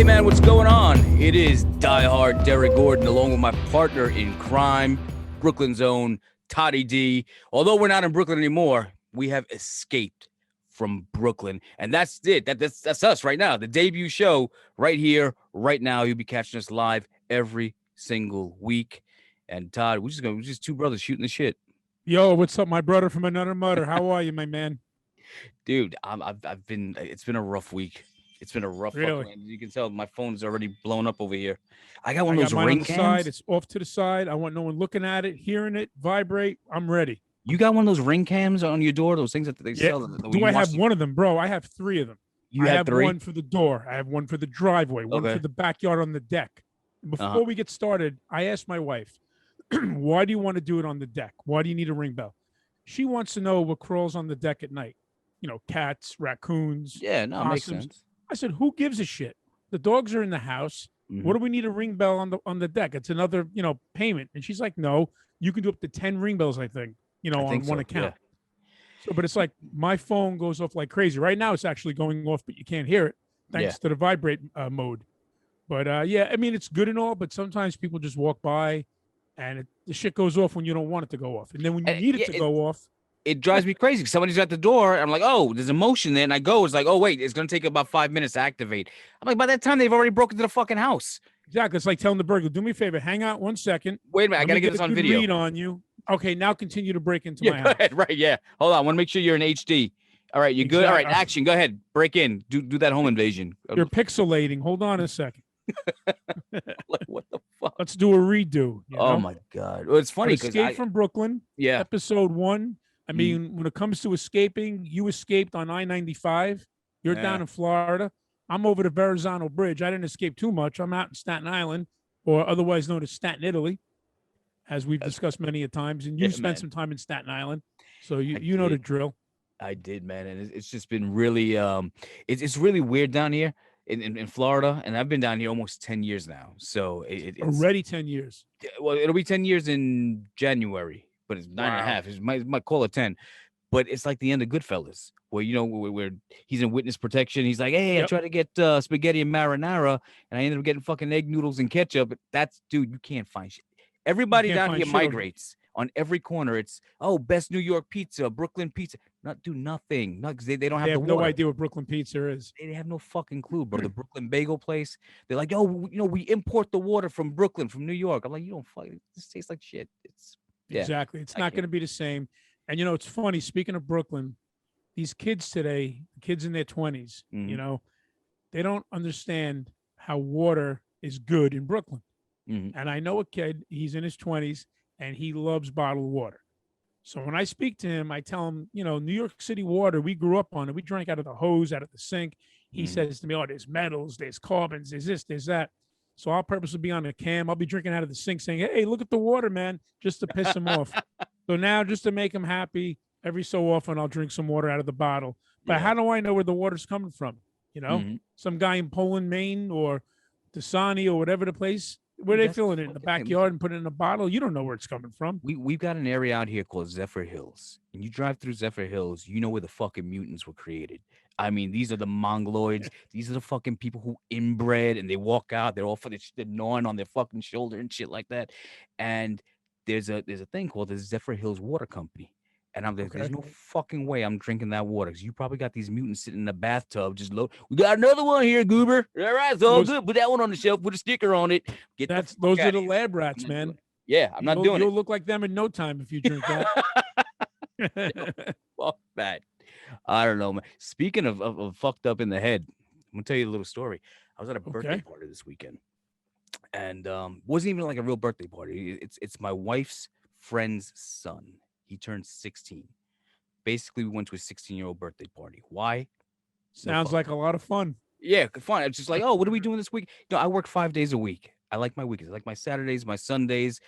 man, what's going on? It is DieHard Derek Gordon, along with my partner in crime, Brooklyn's own Toddy D. Although we're not in Brooklyn anymore, we have escaped from Brooklyn, and that's it. That's us right now. The debut show right here, right now. You'll be catching us live every single week. And Todd, we're just two brothers shooting the shit. Yo, what's up, my brother from another mother? How are you, my man? Dude, I've been. It's been a rough week. It's been a rough Really? fucking. You can tell my phone's already blown up over here. I got one I of got those mine on ring the cams. side. It's off to the side. I want no one looking at it, hearing it, vibrate. I'm ready. You got one of those ring cams on your door? Those things that they Yeah. sell? Do I have one of them, bro? I have three of them. You I have have three? one for the door. I have one for the driveway, one Okay. for the backyard on the deck. Before we get started, I asked my wife, why do you want to do it on the deck? Why do you need a ring bell? She wants to know what crawls on the deck at night. You know, cats, raccoons. Yeah, no, it makes possums. sense. I said, who gives a shit? The dogs are in the house. What do we need a ring bell on the deck? It's another, payment. And she's like, no, you can do up to 10 ring bells, I think, on one account. Yeah. So, but it's like my phone goes off like crazy. Right now, it's actually going off, but you can't hear it thanks to the vibrate mode. But yeah, I mean, it's good and all, but sometimes people just walk by and the shit goes off when you don't want it to go off. And then when you need it to go off, it drives me crazy. Somebody's at the door. I'm like, oh, there's a motion there. And I go, it's like, oh, wait, it's going to take about 5 minutes to activate. I'm like, by that time, they've already broken into the fucking house. Exactly. It's like telling the burglar, do me a favor, hang out 1 second. Wait a minute, I got to get this on video. Read on you. Okay, now continue to break into my house. Go ahead. Right, yeah. Hold on. I want to make sure you're in HD. All right, you good? All right, action. Go ahead. Break in. Do that home invasion. You're pixelating. Hold on a second. Like, what the fuck? Let's do a redo. Oh, my God. Well, it's funny because Escape from Brooklyn. Yeah. Episode 1. I mean, when it comes to escaping, you escaped on I-95. You're down in Florida. I'm over the Verrazano Bridge. I didn't escape too much. I'm out in Staten Island, or otherwise known as Staten, Italy, as we've discussed many a times. And you spent some time in Staten Island, so you know the drill. I did, man, and it's just been really it's really weird down here in Florida, and I've been down here almost 10 years now. So it's already 10 years. Well, it'll be 10 years in January. But it's 9.5. It might call it 10, but it's like the end of Goodfellas, where where he's in witness protection. He's like, hey, I tried to get spaghetti and marinara, and I ended up getting fucking egg noodles and ketchup. That's dude, you can't find shit. Everybody down here migrates on every corner. It's best New York pizza, Brooklyn pizza. Do nothing. Not because they don't have They have the no water. idea what Brooklyn pizza is. They have no fucking clue, bro. The Brooklyn bagel place. They're like, we import the water from Brooklyn, from New York. I'm like, you don't fucking. This tastes like shit. Yeah, exactly. It's not going to be the same. And, it's funny. Speaking of Brooklyn, these kids today, kids in their 20s, they don't understand how water is good in Brooklyn. And I know a kid, he's in his 20s, and he loves bottled water. So when I speak to him, I tell him, New York City water, we grew up on it. We drank out of the hose, out of the sink. He says to me, there's metals, there's carbons, there's this, there's that. So I'll purposely be on the cam. I'll be drinking out of the sink saying, hey, look at the water, man, just to piss him off. So now just to make him happy, every so often I'll drink some water out of the bottle. But how do I know where the water's coming from? Some guy in Poland, Maine, or Dasani, or whatever the place, where they filling it in the backyard and put it in a bottle. You don't know where it's coming from. We've got an area out here called Zephyr Hills. And you drive through Zephyr Hills, you know where the fucking mutants were created. I mean, these are the mongoloids. These are the fucking people who inbred and they walk out. They're all they're gnawing on their fucking shoulder and shit like that. And there's a thing called the Zephyr Hills Water Company. And I'm like, there's no fucking way I'm drinking that water. Because you probably got these mutants sitting in the bathtub just low. We got another one here, Goober. All right, it's all good. Put that one on the shelf. Put a sticker on it. Those are the lab rats, man. Yeah, I'm not doing it. You'll look like them in no time if you drink that. Fuck that. I don't know, man. Speaking of fucked up in the head, I'm gonna tell you a little story. I was at a birthday party this weekend, and wasn't even like a real birthday party. It's my wife's friend's son. He turned 16. Basically, we went to a 16-year-old birthday party. Why? Sounds like a lot of fun. Yeah, fun. It's just like, what are we doing this week? I work 5 days a week. I like my weekends. I like my Saturdays, my Sundays.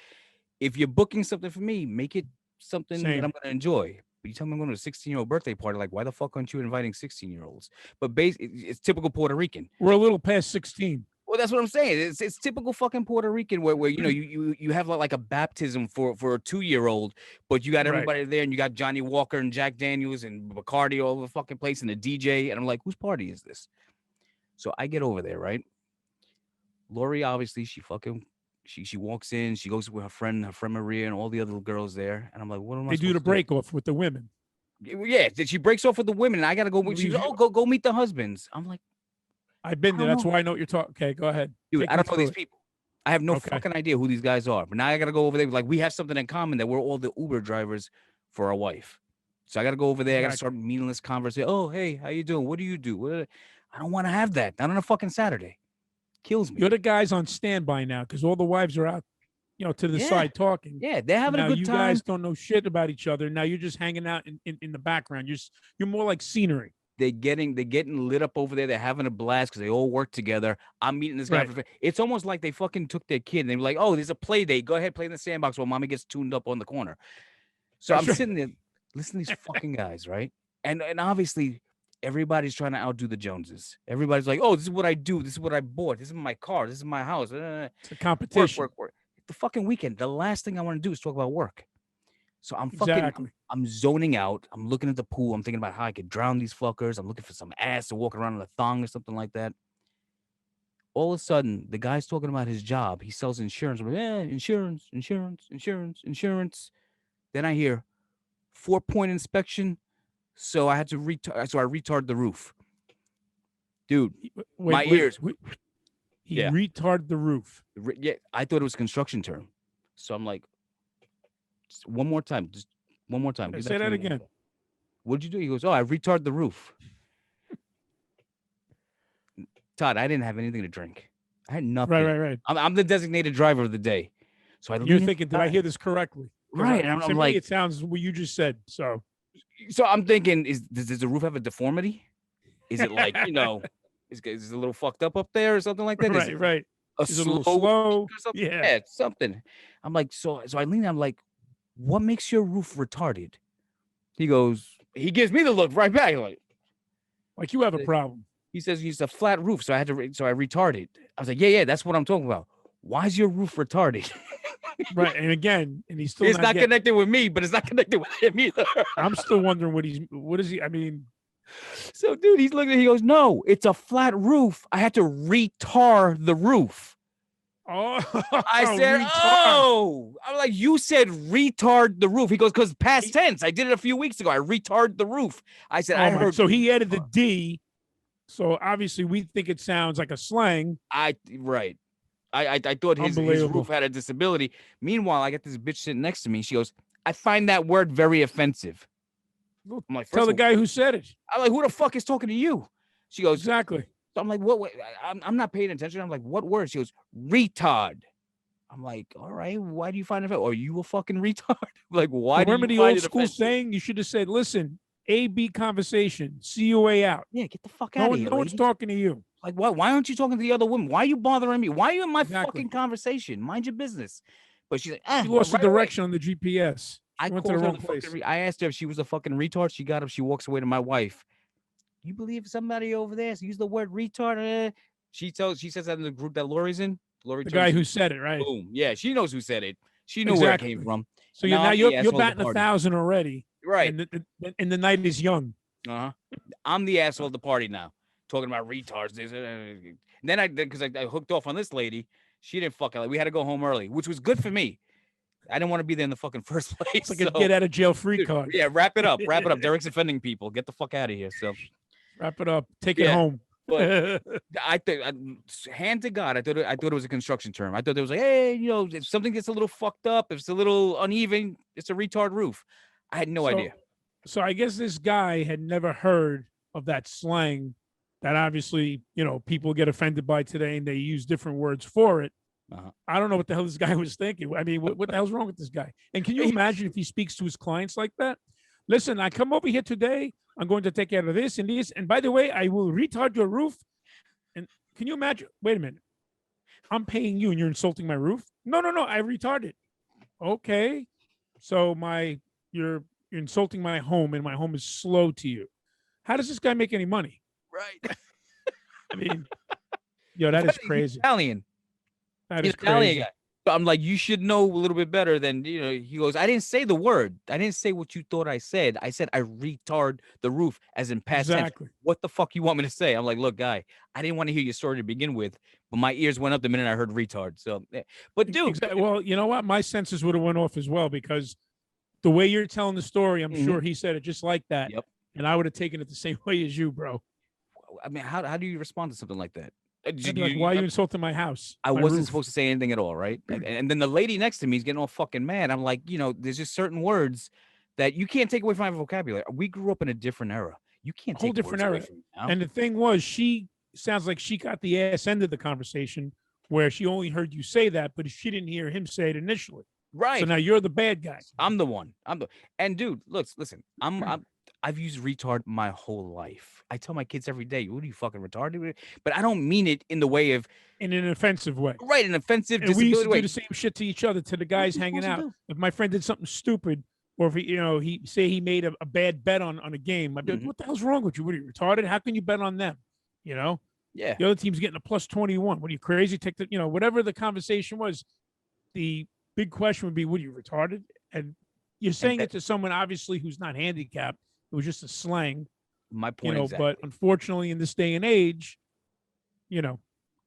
If you're booking something for me, make it something that I'm going to enjoy. But you tell me I'm going to a 16-year-old birthday party, like, why the fuck aren't you inviting 16-year-olds? But it's typical Puerto Rican. We're a little past 16. Well, that's what I'm saying. It's typical fucking Puerto Rican where you have like a baptism for a 2-year-old, but you got everybody there and you got Johnny Walker and Jack Daniels and Bacardi all over the fucking place and the DJ. And I'm like, whose party is this? So I get over there, right? Lori, obviously, she walks in, she goes with her friend Maria, and all the other little girls there. And I'm like, what am I They do the supposed to do? break off with the women. Yeah, she breaks off with the women, and I gotta go. She's Leaves like, oh, you. go meet the husbands. I'm like, I've I been there. don't That's know, why I know what you're talking. Okay, go ahead. dude. Take I me don't know through these it. people. I have no Okay. fucking idea who these guys are. But now I gotta go over there. Like we have something in common that we're all the Uber drivers for our wife. So I gotta go over there. I gotta Exactly. start meaningless conversation. Oh, hey, how you doing? What do you do? I don't want to have that. Not on a fucking Saturday. Kills me. You're the guys on standby now because all the wives are out, to the Yeah, side talking. yeah. They're So having a now good you time. guys don't know shit about each other. Now you're just hanging out in the background. You're more like scenery. They're getting lit up over there. They're having a blast because they all work together. I'm meeting this guy Right. it's almost like they fucking took their kid and they were like, oh, there's a play date. Go ahead, play in the sandbox while mommy gets tuned up on the corner. So I'm That's right. sitting there listening to these fucking guys, right? And obviously everybody's trying to outdo the Joneses. Everybody's like, oh, this is what I do. This is what I bought. This is my car. This is my house. It's a Work, competition. work, work. The fucking weekend. The last thing I want to do is talk about work. So Exactly. I'm zoning out. I'm looking at the pool. I'm thinking about how I could drown these fuckers. I'm looking for some ass to walk around in a thong or something like that. All of a sudden, the guy's talking about his job. He sells insurance. I'm like, insurance, insurance, insurance, insurance. Then I hear 4-point inspection. So I had to retard. So I retard the roof, dude. My Wait. ears. He Yeah, retarded the roof. yeah. I thought it was a construction term. So I'm like, just one more time, just one more time. Give that Say to that me one more again. time. What'd you do? He goes, oh, I retard the roof. Todd, I didn't have anything to drink. I had Right, nothing. right, right. I'm the designated driver of the day. So I You're lean into thinking, the did I guy. hear this correctly? Because Right. And to I'm me, like, it sounds what you just said. So so I'm thinking, does the roof have a deformity? Is it like, is it a little fucked up there or something like that? Is it right, right. a Is it a little slow leak slow? or something? Yeah. Yeah, it's something. I'm like, so I lean, I'm like, what makes your roof retarded? He gives me the look right back. Like you have a problem. He says it's a flat roof, so I retarded. I was like, yeah, that's what I'm talking about. Why is your roof retarded? Right. And again, and he's still It's not not getting. connected with me, but it's not connected with him either. I'm still wondering what is he? I mean, So, dude, he's looking. He goes, "No, it's a flat roof. I had to retar the roof." oh, I said, retard. "Oh," I'm like, "You said retard the roof." He goes, "Because past tense. I did it a few weeks ago. I retard the roof." I said, Oh "I my! heard." So he added the D. So obviously we think it sounds like a slang. Right. I thought his roof Unbelievable. had a disability. Meanwhile, I got this bitch sitting next to me. She goes, "I find that word very offensive." I'm like, Tell first the of all, guy who said it. I'm like, "Who the fuck is talking to you?" She goes, Exactly. so I'm like, what? I'm not paying attention. I'm like, what word? She goes, retard. I'm like, all right, why do you find it? Are you a fucking retard? Like, why do Remember you the find old it school offensive? saying? You should have said, "Listen, A/B conversation. See you way out." Yeah, get the fuck No out of one, here, no one's lady. talking to you. Like, what? Why aren't you talking to the other women? Why are you bothering me? Why are you in my Exactly. fucking conversation? Mind your business. But she's like, She lost the right away. direction on the GPS. I She went to the called her wrong the place. fucking. I asked her if she was a fucking retard. She got up. She walks away to my wife. You believe somebody over there use the word retard? She says that in the group that Lori's in. Lori The told me guy who said it, right? boom. Yeah, she knows who said it. She knew where it came Exactly. from. So Now I'm you're the you're asshole of the batting party. 1,000 already, Right. and the night is young. Uh-huh. I'm the asshole of the party now. Talking about retards. Then because I hooked off on this lady. She didn't fucking like. We had to go home early, which was good for me. I didn't want to be there in the fucking first place. It's like a get out of jail free card. Yeah, wrap it up. Wrap it up. Derek's offending people. Get the fuck out of here. So Wrap it up. Take it home. But I think, hand to God, I thought it was a construction term. I thought it was like, hey, if something gets a little fucked up, if it's a little uneven, it's a retard roof. I had no idea. So I guess this guy had never heard of that slang that obviously, people get offended by today and they use different words for it. Uh-huh. I don't know what the hell this guy was thinking. I mean, what the hell's wrong with this guy? And can you imagine if he speaks to his clients like that? Listen, I come over here today. I'm going to take care of this and this. And by the way, I will retard your roof. And can you imagine? Wait a minute. I'm paying you and you're insulting my roof? No. I retarded. Okay. So you're insulting my home and my home is slow to you. How does this guy make any money? Right. I mean, that is crazy. Italian. That is Italian crazy. guy. I'm like, you should know a little bit better than, he goes, I didn't say the word. I didn't say what you thought I said. I said I retard the roof, as in past tense. Exactly. What the fuck you want me to say? I'm like, look, guy, I didn't want to hear your story to begin with, but my ears went up the minute I heard retard. So, but dude, Exactly. Well, you know what? My senses would have went off as well, because the way you're telling the story, I'm sure he said it just like that. Yep. And I would have taken it the same way as you, bro. I mean, how do you respond to something like that? I'd be like, why are you insulting my house? I my wasn't roof? supposed to say anything at all, right? And then the lady next to me is getting all fucking mad. I'm like, there's just certain words that you can't take away from my vocabulary. We grew up in a different era. You can't A whole take different words away era. from me now. And the thing was, she sounds like she got the ass end of the conversation, where she only heard you say that, but she didn't hear him say it initially. Right. So now you're the bad guy. I'm the one. And dude, listen. I've used retard my whole life. I tell my kids every day, "What are you fucking retarded?" But I don't mean it in the way of in an offensive way. Right, an offensive. And we used to way. do the same shit to each other, to the guys hanging out. If my friend did something stupid, or if he made a bad bet on a game, I'd be like, "What the hell's wrong with you? What are you, retarded? How can you bet on them?" Yeah. The other team's getting a plus 21. What are you, crazy? Take the whatever the conversation was. The big question would be, "What are you, retarded?" And you're saying it to someone obviously who's not handicapped. It was just a slang. My point, exactly. But unfortunately, in this day and age, it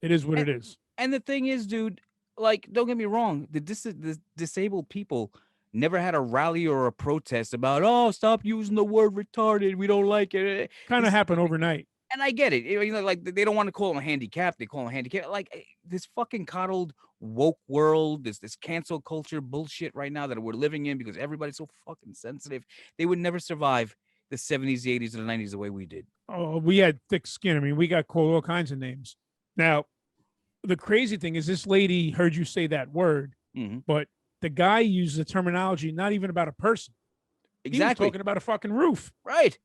is what it is. And the thing is, dude, like, don't get me wrong, the disabled people never had a rally or a protest about, oh, stop using the word retarded. We don't like it. Kind of happened overnight. And I get it. Like, they don't want to call them handicapped. They call them handicapped. Like, this fucking coddled woke world, this cancel culture bullshit right now that we're living in, because everybody's so fucking sensitive. They would never survive the 70s, the 80s, and the 90s the way we did. Oh, we had thick skin. I mean, we got called all kinds of names. Now, the crazy thing is, this lady heard you say that word, but the guy used the terminology not even about a person. Exactly. He was talking about a fucking roof. Right.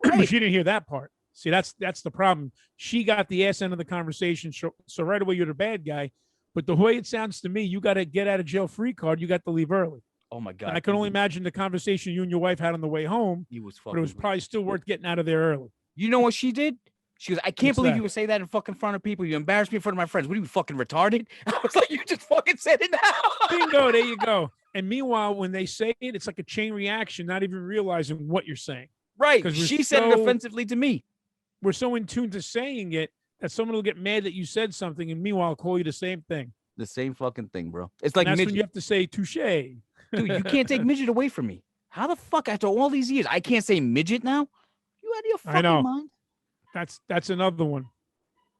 But she didn't hear that part. See, that's the problem. She got the ass end of the conversation. So right away, you're the bad guy. But the way it sounds to me, you got a get out of jail free card. You got to leave early. Oh my God. And I can only imagine the conversation you and your wife had on the way home. But it was probably still worth getting out of there early. You know what she did? She goes, I can't believe you would say that in fucking front of people. You embarrassed me in front of my friends. What are you, fucking retarded? I was like, you just fucking said it now. Bingo, there you go. And meanwhile, when they say it, it's like a chain reaction, not even realizing what you're saying. Right. She said it offensively to me. We're so in tune to saying it that someone will get mad that you said something, and meanwhile call you the same thing. The same fucking thing, bro. It's like that's midget. When you have to say touche. Dude, you can't take midget away from me. How the fuck, after all these years, I can't say midget now? You out of your fucking mind? That's another one.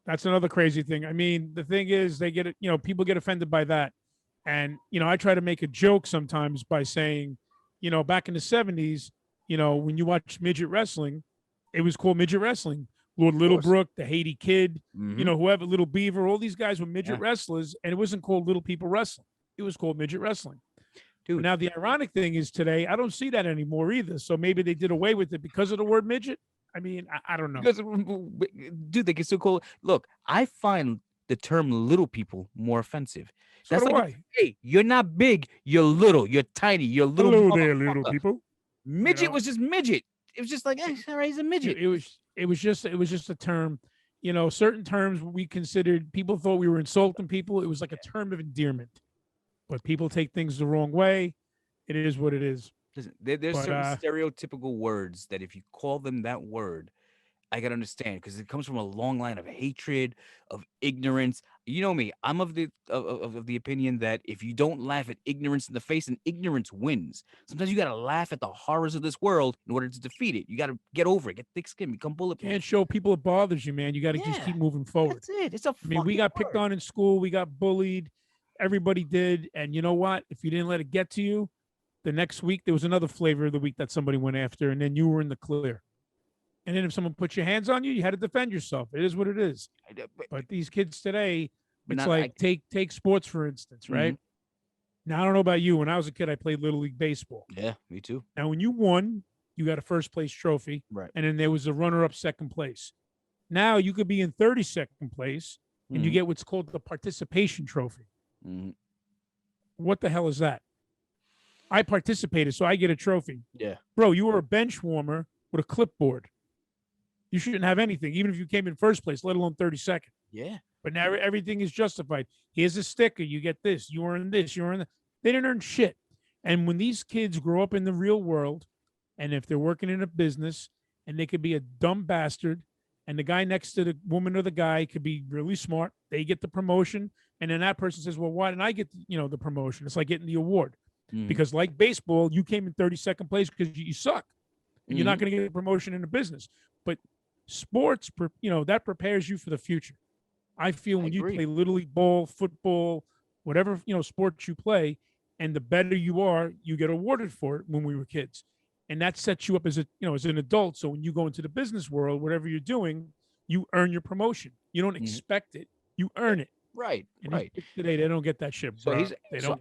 That's another crazy thing. I mean, the thing is, they get it, people get offended by that. And, I try to make a joke sometimes by saying, back in the 70s, when you watch midget wrestling, it was called midget wrestling. Lord Littlebrook, the Haiti Kid, whoever, Little Beaver, all these guys were midget wrestlers, and it wasn't called Little People Wrestling. It was called midget wrestling. Dude. But now the ironic thing is today, I don't see that anymore either. So maybe they did away with it because of the word midget. I mean, I don't know. Because, dude, they can still call it. Look, I find the term little people more offensive. So that's like, hey, you're not big, you're little, you're tiny, you're little. Hello there, little people. Midget was just midget. It was just like, all right, he's a midget. It was just a term. Certain terms we considered, people thought we were insulting people. It was like a term of endearment. But people take things the wrong way. It is what it is. Listen, there's certain stereotypical words that if you call them that word, I can understand, because it comes from a long line of hatred, of ignorance. You know me, I'm of the opinion that if you don't laugh at ignorance in the face, and ignorance wins. Sometimes you got to laugh at the horrors of this world in order to defeat it. You got to get over it, get thick skin, become bulletproof. Can't show people it bothers you, man. You got to just keep moving forward. That's it. It's a I mean, we got picked on in school. We got bullied. Everybody did. And you know what? If you didn't let it get to you, the next week there was another flavor of the week that somebody went after, and then you were in the clear. And then if someone put your hands on you, you had to defend yourself. It is what it is. But these kids today, it's like, take sports, for instance, right? Now, I don't know about you. When I was a kid, I played Little League Baseball. Yeah, me too. Now, when you won, you got a first place trophy. Right. And then there was a runner-up second place. Now you could be in 32nd place, and you get what's called the participation trophy. What the hell is that? I participated, so I get a trophy. Yeah. Bro, you were a bench warmer with a clipboard. You shouldn't have anything, even if you came in first place, let alone 32nd. Yeah. But now everything is justified. Here's a sticker. You get this. You earn this. You earn that. They didn't earn shit. And when these kids grow up in the real world, and if they're working in a business, and they could be a dumb bastard, and the guy next to the woman or the guy could be really smart, they get the promotion, and then that person says, "Well, why didn't I get the promotion?" It's like getting the award, because like baseball, you came in 32nd place because you suck, and you're not going to get a promotion in a business. But sports, that prepares you for the future. I feel when you play little league ball, football, whatever sports you play, and the better you are, you get awarded for it when we were kids. And that sets you up as as an adult. So when you go into the business world, whatever you're doing, you earn your promotion. You don't expect it, you earn it. Right, and right. Today they don't get that shit, bro.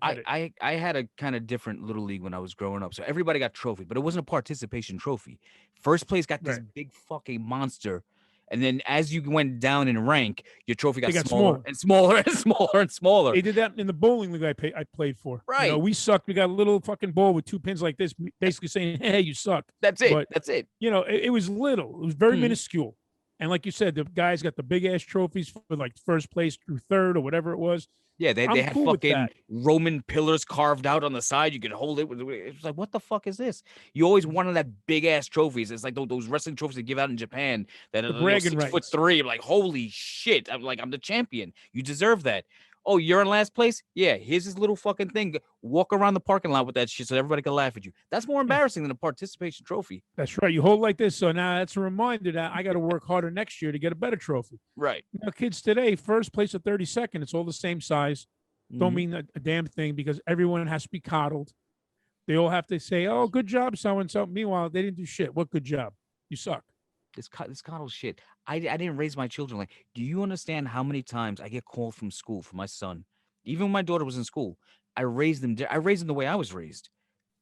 I had a kind of different little league when I was growing up. So everybody got trophy, but it wasn't a participation trophy. First place got this big fucking monster. And then as you went down in rank, your trophy got smaller and smaller and smaller and smaller. They did that in the bowling league I played for. Right. We sucked. We got a little fucking ball with 2 pins like this, basically saying, "Hey, you suck." That's it. But, that's it. It was little. It was very minuscule. And like you said, the guys got the big ass trophies for like first place through third or whatever it was. Yeah, they had cool fucking Roman pillars carved out on the side. You could hold it. It was like, what the fuck is this? You always wanted that big ass trophies. It's like those wrestling trophies they give out in Japan that are 6'3". I'm like, holy shit! I'm the champion. You deserve that. Oh, you're in last place? Yeah, here's this little fucking thing. Walk around the parking lot with that shit so everybody can laugh at you. That's more embarrassing than a participation trophy. That's right. You hold like this. So now that's a reminder that I got to work harder next year to get a better trophy. Right. Now, kids today, first place or 32nd, it's all the same size. Don't mean a damn thing because everyone has to be coddled. They all have to say, "Oh, good job, so-and-so." Meanwhile, they didn't do shit. What good job? You suck. This coddle shit. I didn't raise my children like. Do you understand how many times I get called from school for my son? Even when my daughter was in school, I raised them. I raised them the way I was raised.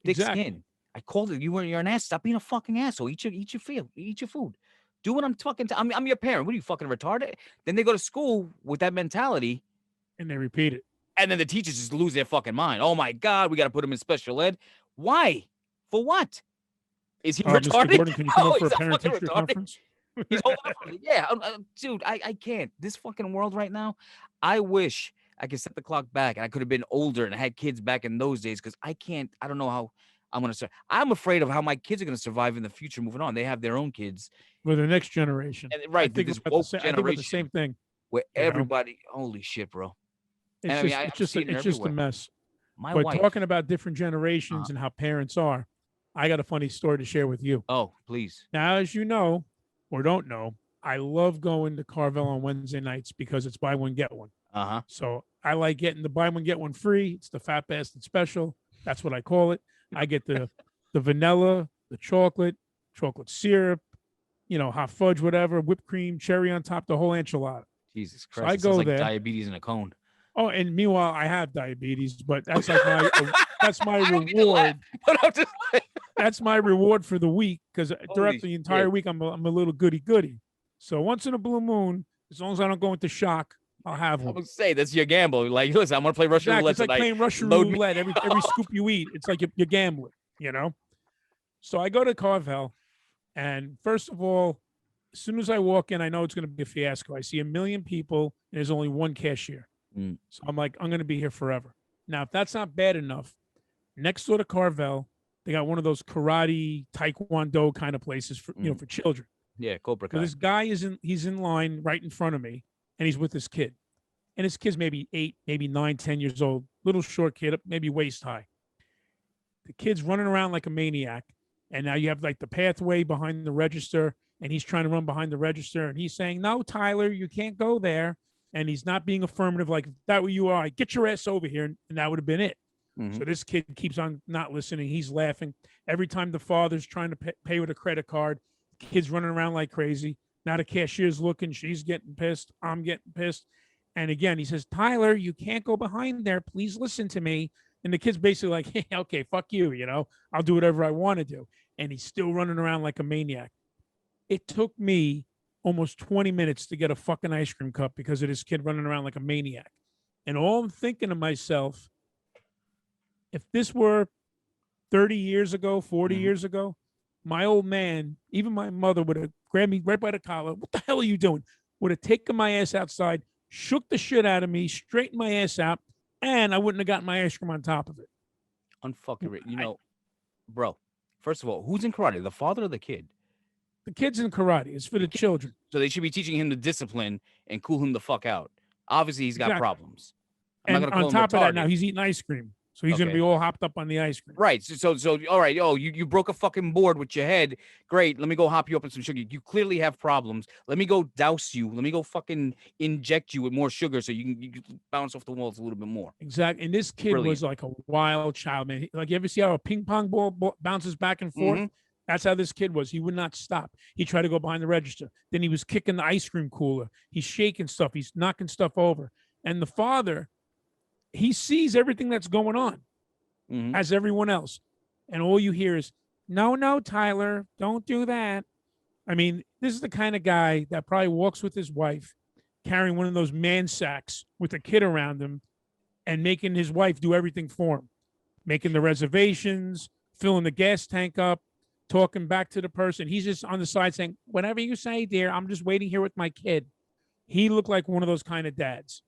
Thick skin. I called it. You're an ass. Stop being a fucking asshole. Eat your food. Do what I'm fucking. I'm your parent. What are you fucking retarded? Then they go to school with that mentality, and they repeat it. And then the teachers just lose their fucking mind. Oh my God, we got to put him in special ed. Why? For what? Is he retarded? Mr. Gordon, can you come up for a parent-teacher conference? He's yeah, dude, I can't. This fucking world right now, I wish I could set the clock back and I could have been older and had kids back in those days because I can't. I don't know how I'm going to. I'm afraid of how my kids are going to survive in the future moving on. They have their own kids. For the next generation. And, right. I think this woke generation. I think about the same thing. Where everybody, holy shit, bro. It's just a mess. But talking about different generations and how parents are, I got a funny story to share with you. Oh, please. Now, as you know, or don't know, I love going to Carvel on Wednesday nights because it's buy one, get one. So I like getting the buy one, get one free. It's the Fat Bastard Special. That's what I call it. I get the vanilla, the chocolate syrup, hot fudge, whatever, whipped cream, cherry on top, the whole enchilada. Jesus Christ. So I go there. Diabetes in a cone. Oh, and meanwhile, I have diabetes, but that's like my reward. That's my reward for the week because throughout the entire week, I'm a little goody. So once in a blue moon, as long as I don't go into shock, I'll have one. I would say that's your gamble. Like, listen, I'm gonna play Russian roulette tonight. It's like playing Russian roulette. Every scoop you eat, it's like you're gambling. So I go to Carvel, and first of all, as soon as I walk in, I know it's going to be a fiasco. I see a million people, and there's only one cashier. So I'm like, I'm going to be here forever. Now, if that's not bad enough, next door to Carvel, they got one of those karate, taekwondo kind of places for for children. Yeah, Cobra Kai. So this guy he's in line right in front of me, and he's with his kid. And his kid's maybe 8, maybe 9, 10 years old, little short kid, maybe waist high. The kid's running around like a maniac. And now you have like the pathway behind the register, and he's trying to run behind the register, and he's saying, "No, Tyler, you can't go there." And he's not being affirmative, like, if that were you are, get your ass over here. And that would have been it. So this kid keeps on not listening. He's laughing. Every time the father's trying to pay with a credit card, kid's running around like crazy. Now the cashier's looking. She's getting pissed. I'm getting pissed. And again, he says, "Tyler, you can't go behind there. Please listen to me." And the kid's basically like, "Hey, okay, fuck you. I'll do whatever I want to do." And he's still running around like a maniac. It took me almost 20 minutes to get a fucking ice cream cup because of this kid running around like a maniac. And all I'm thinking to myself, if this were 30 years ago, 40 years ago, my old man, even my mother would have grabbed me right by the collar. "What the hell are you doing?" Would have taken my ass outside, shook the shit out of me, straightened my ass out, and I wouldn't have gotten my ice cream on top of it. Unfucking, bro. First of all, who's in karate? The father or the kid? The kid's in karate. It's for the children. So they should be teaching him the discipline and cool him the fuck out. Obviously, he's got problems. I'm and not gonna on call him top of that, now retarded. he's eating ice cream. So he's going to be all hopped up on the ice cream. Right. So, all right. Oh, you broke a fucking board with your head. Great. Let me go hop you up in some sugar. You clearly have problems. Let me go douse you. Let me go fucking inject you with more sugar so you can bounce off the walls a little bit more. Exactly. And this kid was like a wild child, man. Like, you ever see how a ping pong ball bounces back and forth? That's how this kid was. He would not stop. He tried to go behind the register. Then he was kicking the ice cream cooler. He's shaking stuff. He's knocking stuff over. And the father, he sees everything that's going on. As everyone else. And all you hear is, no, Tyler, don't do that. I mean, this is the kind of guy that probably walks with his wife, carrying one of those man sacks with a kid around him and making his wife do everything for him, making the reservations, filling the gas tank up, talking back to the person. He's just on the side saying, whatever you say, dear, I'm just waiting here with my kid. He looked like one of those kind of dads.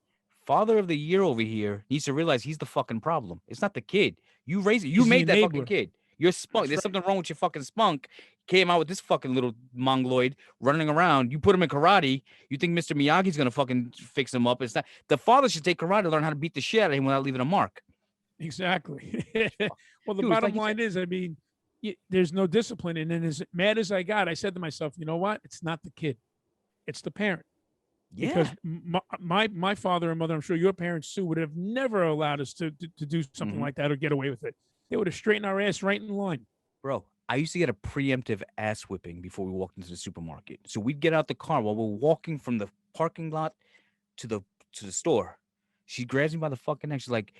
Father of the year over here needs to realize he's the fucking problem. It's not the kid. You raised it. You made that fucking kid. You're spunk. There's something wrong with your fucking spunk. Came out with this fucking little mongoloid running around. You put him in karate. You think Mr. Miyagi's gonna fucking fix him up? It's not. The father should take karate to learn how to beat the shit out of him without leaving a mark. Exactly. Well, the bottom line is, I mean, there's no discipline. And then as mad as I got, I said to myself, you know what? It's not the kid. It's the parent. Because my father and mother, I'm sure your parents too, would have never allowed us to do something like that or get away with it. They would have straightened our ass right in line. Bro, I used to get a preemptive ass whipping before we walked into the supermarket. So we'd get out the car while we're walking from the parking lot to the store. She grabs me by the fucking neck. She's like,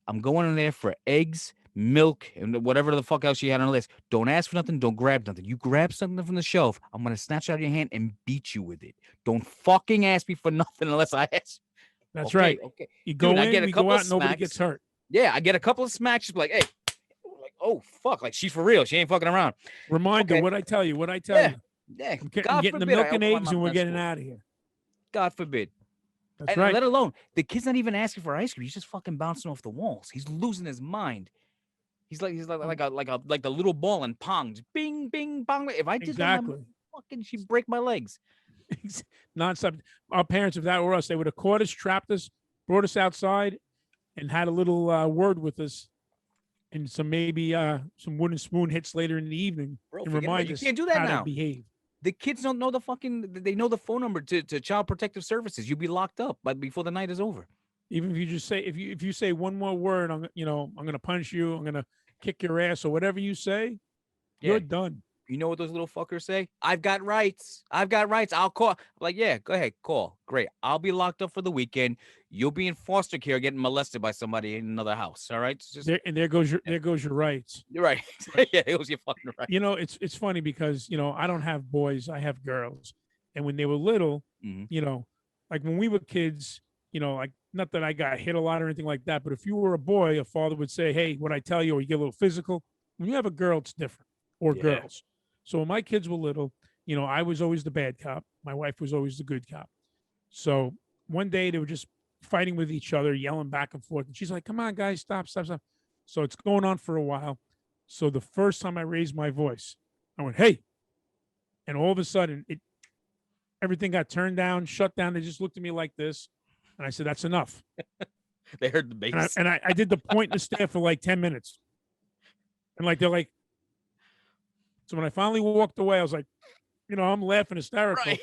I'm going in there for eggs, milk, and whatever the fuck else she had on the list. Don't ask for nothing. Don't grab nothing. You grab something from the shelf, I'm going to snatch it out of your hand and beat you with it. Don't fucking ask me for nothing unless I ask. That's right. Okay. You go in, we go out, nobody gets hurt. Yeah, I get a couple of smacks. She's like, hey, like, oh, fuck. Like, she's for real. She ain't fucking around. Reminder, what I tell you. Yeah. I'm getting the milk and eggs and we're getting out of here. God forbid. That's right. Let alone, the kid's not even asking for ice cream. He's just fucking bouncing off the walls. He's losing his mind. He's like the little ball in Pong. Just bing, bing, bong. If I did that, fucking, she'd break my legs. Nonstop. Our parents, if that were us, they would have caught us, trapped us, brought us outside, and had a little word with us, and some wooden spoon hits later in the evening. Bro, and remind us you can't do that how now. To behave. The kids don't know they know the phone number to Child Protective Services. You'll be locked up before the night is over. Even if you just say, if you say one more word, I'm going to punch you, I'm going to kick your ass, or whatever you say, you're done. You know what those little fuckers say? I've got rights. I'll call. I'm like, yeah, go ahead, call. Great. I'll be locked up for the weekend. You'll be in foster care getting molested by somebody in another house. All right. There goes your rights. You're right. Yeah, it was your fucking right. It's funny because, I don't have boys, I have girls. And when they were little, like when we were kids, like, not that I got hit a lot or anything like that, but if you were a boy, a father would say, hey, what I tell you, or you get a little physical. When you have a girl, it's different, or girls. So when my kids were little, I was always the bad cop. My wife was always the good cop. So one day they were just fighting with each other, yelling back and forth. And she's like, come on, guys, stop. So it's going on for a while. So the first time I raised my voice, I went, hey. And all of a sudden, everything got turned down, shut down. They just looked at me like this. And I said, that's enough. They heard the bass. And I did the point and stare for like 10 minutes. And like, they're like, so when I finally walked away, I was like, I'm laughing hysterical, right.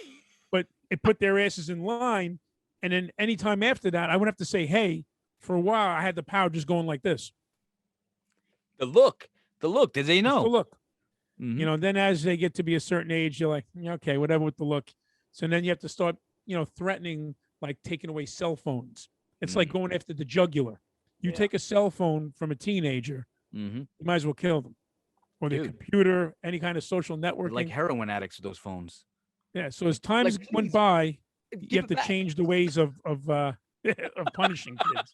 But it put their asses in line. And then anytime after that, I wouldn't have to say, hey. For a while, I had the power just going like this. The look, did they know? The look. Mm-hmm. Then as they get to be a certain age, you're like, okay, whatever with the look. So then you have to start, threatening, like taking away cell phones. It's like going after the jugular. You take a cell phone from a teenager, you might as well kill them. Or their computer, any kind of social networking. Like heroin addicts with those phones. Yeah. So as time went by, you have to change the ways of punishing kids.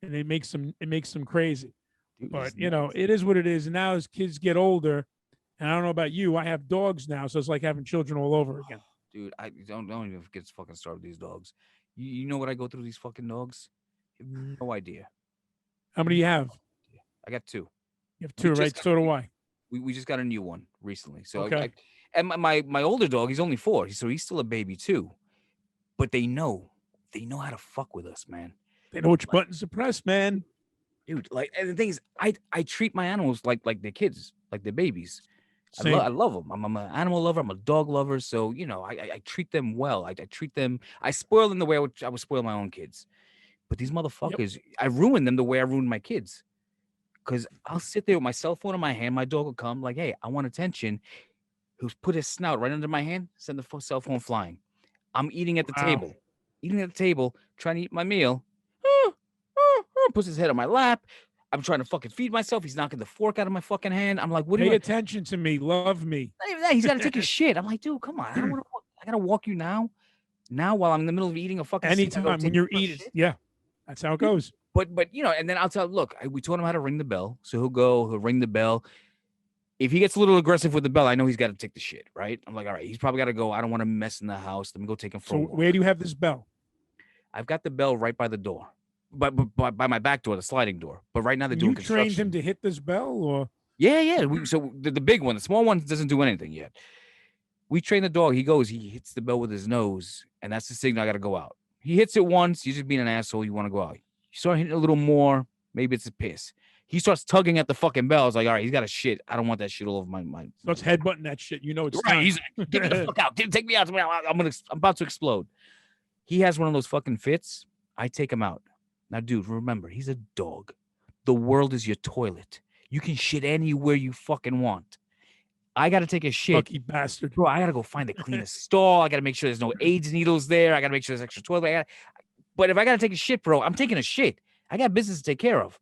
And it makes them crazy. Dude, but it is what it is. And now as kids get older, and I don't know about you, I have dogs now, so it's like having children all over again. Dude, I don't even get fucking started with these dogs. You know what I go through these fucking dogs? You have no idea. How many do No you have? idea. I got two. You have We two, just right? got So do we, I. we just got a new one recently. So Okay. and my older dog, he's only 4, so he's still a baby too. But they know how to fuck with us, man. They know which Like, buttons to press, man. dude, like, and the thing is, I treat my animals like they're kids, like they're babies. I Same. love them. I'm an animal lover. I'm a dog lover. So I treat them well. I treat them. I spoil them the way I would spoil my own kids. But these Yep. motherfuckers, I ruin them the way I ruined my kids. Because I'll sit there with my cell phone in my hand. My dog will come like, hey, I want attention. He'll put his snout right under my hand, send the cell phone flying. I'm Wow. eating at the table, trying to eat my meal. Puts his head on my lap. I'm trying to fucking feed myself. He's knocking the fork out of my fucking hand. I'm like, what do you Pay want? attention to me. Love me. Not even that. He's got to take his shit. I'm like, dude, come on. I don't want to. I gotta walk you now. Now, while I'm in the middle of eating a fucking steak, I gotta Anytime when take you're your eating. shit. Yeah. That's how it goes. But and then I'll tell. Look, we taught him how to ring the bell, so he'll ring the bell. If he gets a little aggressive with the bell, I know he's got to take the shit, right? I'm like, all right, he's probably got to go. I don't want to mess in the house. Let me go take him for So a where walk. do you have this bell? I've got the bell right by the door, but by my back door, the sliding door. But right now they're And doing you trained him construction. to hit this bell, or Yeah. So the big one, the small one doesn't do anything yet. We train the dog. He goes, he hits the bell with his nose, and that's the signal I got to go out. He hits it once. You're just being an asshole. You want to go out. You start hitting it a little more. Maybe it's a piss. He starts tugging at the fucking bell. It's like, all right, he's got a shit. I don't want that shit all over my let's headbutting that shit. You know it's right. time. He's like, get me the fuck out. Take me out. I'm about to explode. He has one of those fucking fits. I take him out. Now, dude, remember, he's a dog. The world is your toilet. You can shit anywhere you fucking want. I got to take a shit. Lucky bastard. Bro, I got to go find the cleanest stall. I got to make sure there's no AIDS needles there. I got to make sure there's extra toilet. But if I got to take a shit, bro, I'm taking a shit. I got business to take care of.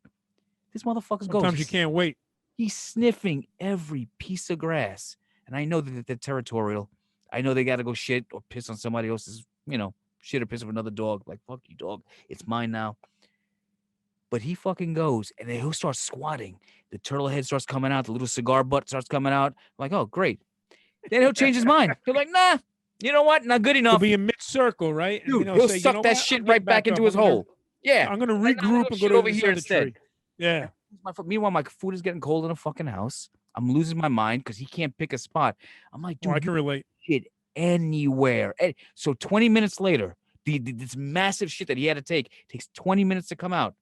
This motherfucker Sometimes goes. you can't wait. He's sniffing every piece of grass. And I know that they're territorial. I know they got to go shit or piss on somebody else's, shit or piss of another dog. Like, fuck you, dog. It's mine now. But he fucking goes, and then he'll start squatting. The turtle head starts coming out. The little cigar butt starts coming out. I'm like, oh, great. Then he'll change his mind. He'll like, nah, you know what? Not good enough. He'll be in mid-circle, right? And, Dude, he'll say, suck that shit right back into his hole. Yeah. I'm going to Right now, regroup and go to over this here other instead. tree. Yeah. Meanwhile, my food is getting cold in the fucking house. I'm losing my mind because he can't pick a spot. I'm like, dude, I can relate. Shit anywhere. So 20 minutes later, this massive shit that he had to take takes 20 minutes to come out.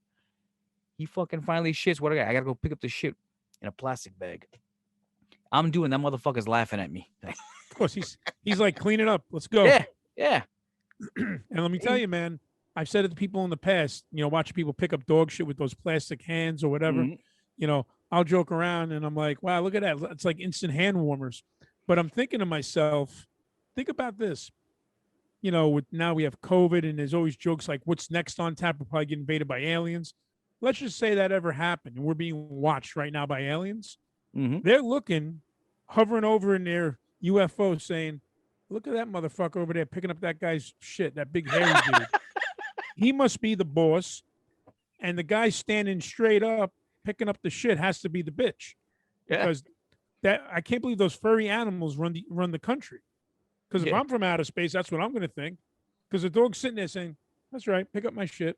He fucking finally shits. What I gotta go pick up the shit in a plastic bag. I'm doing that. Motherfucker's laughing at me. Of course, he's like, clean it up. Let's go. Yeah. And let me tell you, man, I've said it to people in the past, watching people pick up dog shit with those plastic hands or whatever. Mm-hmm. I'll joke around and I'm like, wow, look at that. It's like instant hand warmers. But I'm thinking to myself, think about this. With now we have COVID and there's always jokes like, what's next on tap? We'll probably get invaded by aliens. Let's just say that ever happened and we're being watched right now by aliens. Mm-hmm. They're looking, hovering over in their UFO saying, look at that motherfucker over there picking up that guy's shit, that big hairy dude. He must be the boss. And the guy standing straight up picking up the shit has to be the bitch. Because I can't believe those furry animals run the country. Because if I'm from outer space, that's what I'm going to think. Because the dog's sitting there saying, that's right, pick up my shit.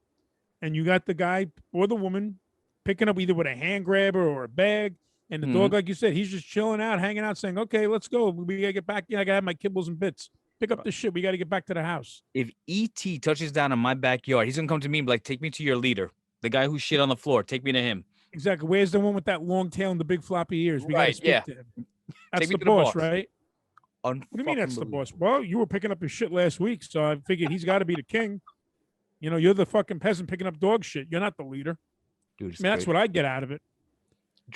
And you got the guy or the woman picking up either with a hand grabber or a bag. And the dog, like you said, he's just chilling out, hanging out, saying, okay, let's go. We got to get back. I got to have my kibbles and bits. Pick up the shit. We got to get back to the house. If E.T. touches down in my backyard, he's going to come to me and be like, take me to your leader. The guy who shit on the floor. Take me to him. Exactly. Where's the one with that long tail and the big floppy ears? We got to speak to him. That's the boss, right? What do you mean that's the boss? Well, you were picking up his shit last week, so I figured he's got to be the king. You're the fucking peasant picking up dog shit. You're not the leader. Dude, that's what I get out of it.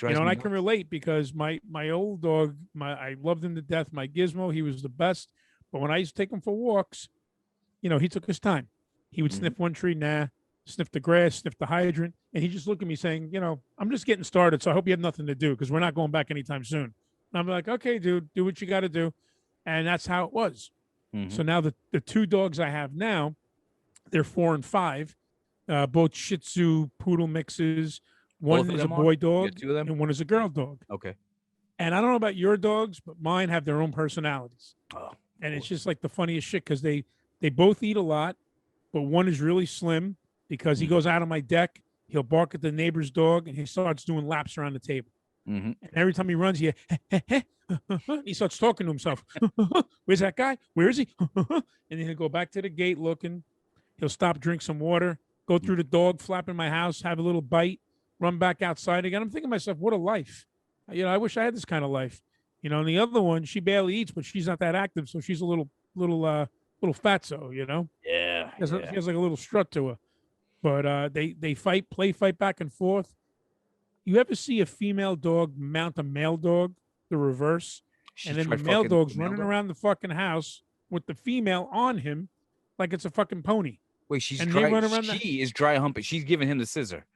And I nuts. can relate because my old dog, I loved him to death. My Gizmo, he was the best. But when I used to take him for walks, he took his time. He would sniff one tree, sniff the grass, sniff the hydrant, and he just looked at me saying, I'm just getting started, so I hope you have nothing to do because we're not going back anytime soon. And I'm like, okay, dude, do what you got to do. And that's how it was. So now the two dogs I have now, they're 4 and 5, both Shih Tzu poodle mixes. One is a boy dog and one is a girl dog. Okay. And I don't know about your dogs, but mine have their own personalities. Oh, and it's just like the funniest shit because they both eat a lot, but one is really slim because he goes out on my deck. He'll bark at the neighbor's dog, and he starts doing laps around the table. Mm-hmm. And every time he runs, he starts talking to himself. Where's that guy? Where is he? And then he'll go back to the gate looking. He'll stop, drink some water, go through the dog flap in my house, have a little bite, run back outside again. I'm thinking to myself, what a life. You know, I wish I had this kind of life. You know, and the other one, she barely eats, but she's not that active, so she's a little fatso, you know? Yeah. She has like a little strut to her. But they fight back and forth. You ever see a female dog mount a male dog, the reverse? And then the male dog's running around the fucking house with the female on him like it's a fucking pony. Wait, she's and dry. They run around she is dry humping. She's giving him the scissor.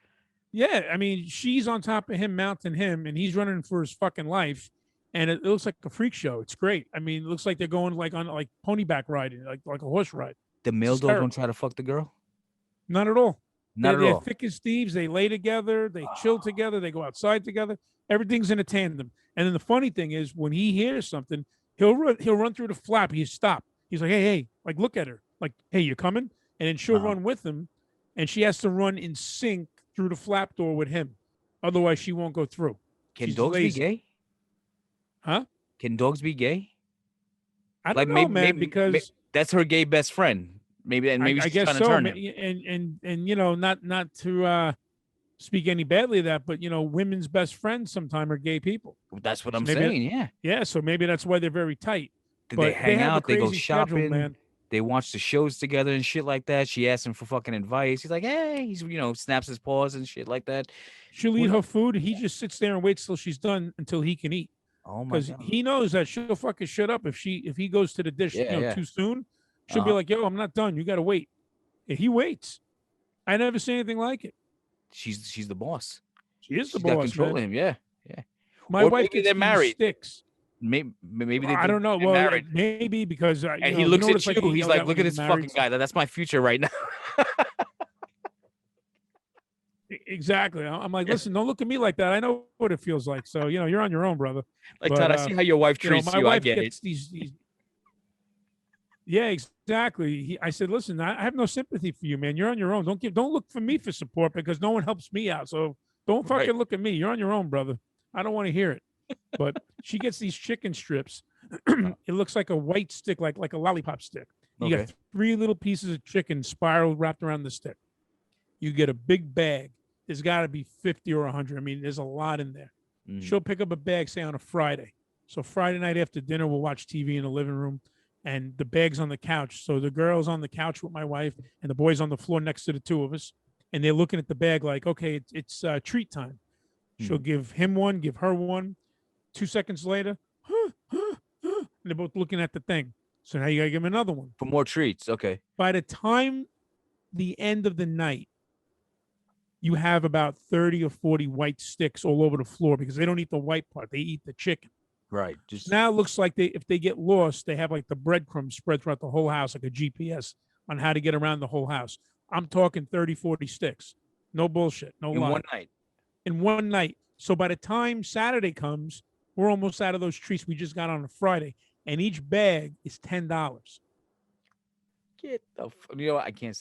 Yeah, I mean, she's on top of him, mounting him, and he's running for his fucking life. And it looks like a freak show. It's great. I mean, it looks like they're going like on like ponyback riding, like a horse ride. The male dog don't try to fuck the girl? Not at all. Not at all. They're thick as thieves. They lay together. They chill together. They go outside together. Everything's in a tandem. And then the funny thing is, when he hears something, he'll run through the flap. He'll stop. He's like, hey, like look at her. Like, hey, you coming? And then she'll run with him, and she has to run in sync through the flap door with him. Otherwise, she won't go through. Can dogs be gay? Huh? Can dogs be gay? I don't know, man, because that's her gay best friend. Maybe she's I guess trying to so. turn him. And you know, not to speak any badly of that, but you know, women's best friends sometimes are gay people. That's what I'm saying. Yeah. Yeah. So maybe that's why they're very tight. They hang out. They go shopping. Schedule, man. They watch the shows together and shit like that. She asks him for fucking advice. He's like, hey, he's snaps his paws and shit like that. She'll eat her food. He just sits there and waits till she's done until he can eat. Oh my god! Because he knows that she'll fucking shut up if he goes to the dish too soon. She'll be like, yo, I'm not done. You got to wait. And he waits. I never see anything like it. She's the boss. She is the She's boss. got control of him. Yeah. My wife gets they're married. Sticks. Maybe they. I don't know. Well, married. Maybe because and he looks at you. He's like, look at this fucking guy. That's my future right now. Exactly. I'm like, listen, don't look at me like that. I know what it feels like. So you're on your own, brother. Like, Todd, I see how your wife treats my you. wife I get gets it. These. Yeah, exactly. I said, listen, I have no sympathy for you, man. You're on your own. Don't look for me for support because no one helps me out. So don't fucking look at me. You're on your own, brother. I don't want to hear it. But she gets these chicken strips. It looks like a white stick, like a lollipop stick. You got 3 little pieces of chicken spiral wrapped around the stick. You get a big bag. There's got to be 50 or 100. I mean, there's a lot in there. She'll pick up a bag, say, on a Friday. So Friday night after dinner, we'll watch TV in the living room, and the bag's on the couch. So the girl's on the couch with my wife, and the boy's on the floor next to the two of us, and they're looking at the bag like, okay, it's treat time. She'll give him one, give her one. 2 seconds later, and they're both looking at the thing. So now you got to give him another one. For more treats. Okay. By the time the end of the night, you have about 30 or 40 white sticks all over the floor because they don't eat the white part. They eat the chicken. Right. Just now it looks like if they get lost, they have like the breadcrumbs spread throughout the whole house, like a GPS on how to get around the whole house. I'm talking 30, 40 sticks. No bullshit. No lie. In one night. In one night. So by the time Saturday comes, we're almost out of those treats we just got on a Friday. And each bag is $10. Get the you know what? I can't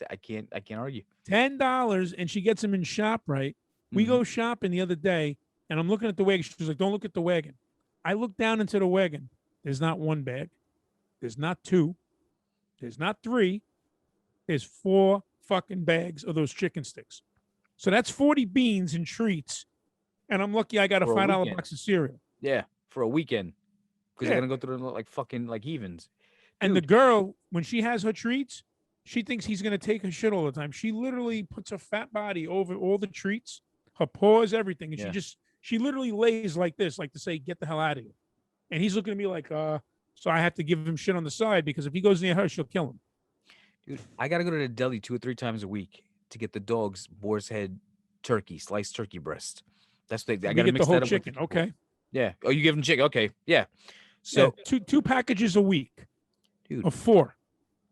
argue. $10, and she gets them in ShopRite. We go shopping the other day, and I'm looking at the wagon. She's like, don't look at the wagon. I look down into the wagon. There's not one bag. There's not 2. There's not 3. There's 4 fucking bags of those chicken sticks. So that's 40 beans and treats. And I'm lucky I got a $5 box of cereal. Yeah, for a weekend. Because they're going to go through like fucking like heathens. And the girl, when she has her treats, she thinks he's going to take her shit all the time. She literally puts her fat body over all the treats, her paws, everything. And she literally lays like this, like to say, get the hell out of here. And he's looking at me like, so I have to give him shit on the side because if he goes near her, she'll kill him. Dude, I got to go to the deli 2 or 3 times a week to get the dog's boar's head turkey, sliced turkey breast. That's the I got to mix the whole that up chicken. Okay. Yeah. Oh, you give him chicken. Okay. Yeah. So two packages a week. Dude. Of 4.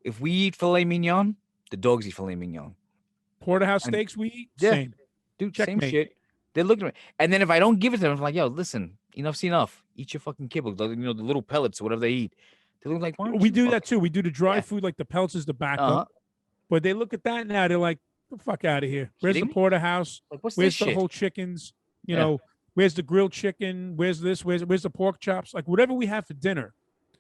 If we eat filet mignon, the dogs eat filet mignon. Porterhouse steaks we eat? Yeah. Same. Dude, same shit. They look at me. And then if I don't give it to them, I'm like, yo, listen, enough's enough. Eat your fucking kibble. The little pellets or whatever they eat. They look like We do that fuckers. too. We do the dry Yeah. food, like the pelts is the Uh-huh. backup. But they look at that now, they're like, the fuck out of here. Where's the Kidding me? porterhouse? Like, what's this Where's the shit? whole chickens? You Yeah. know, where's the grilled chicken? Where's this? Where's the pork chops? Like whatever we have for dinner,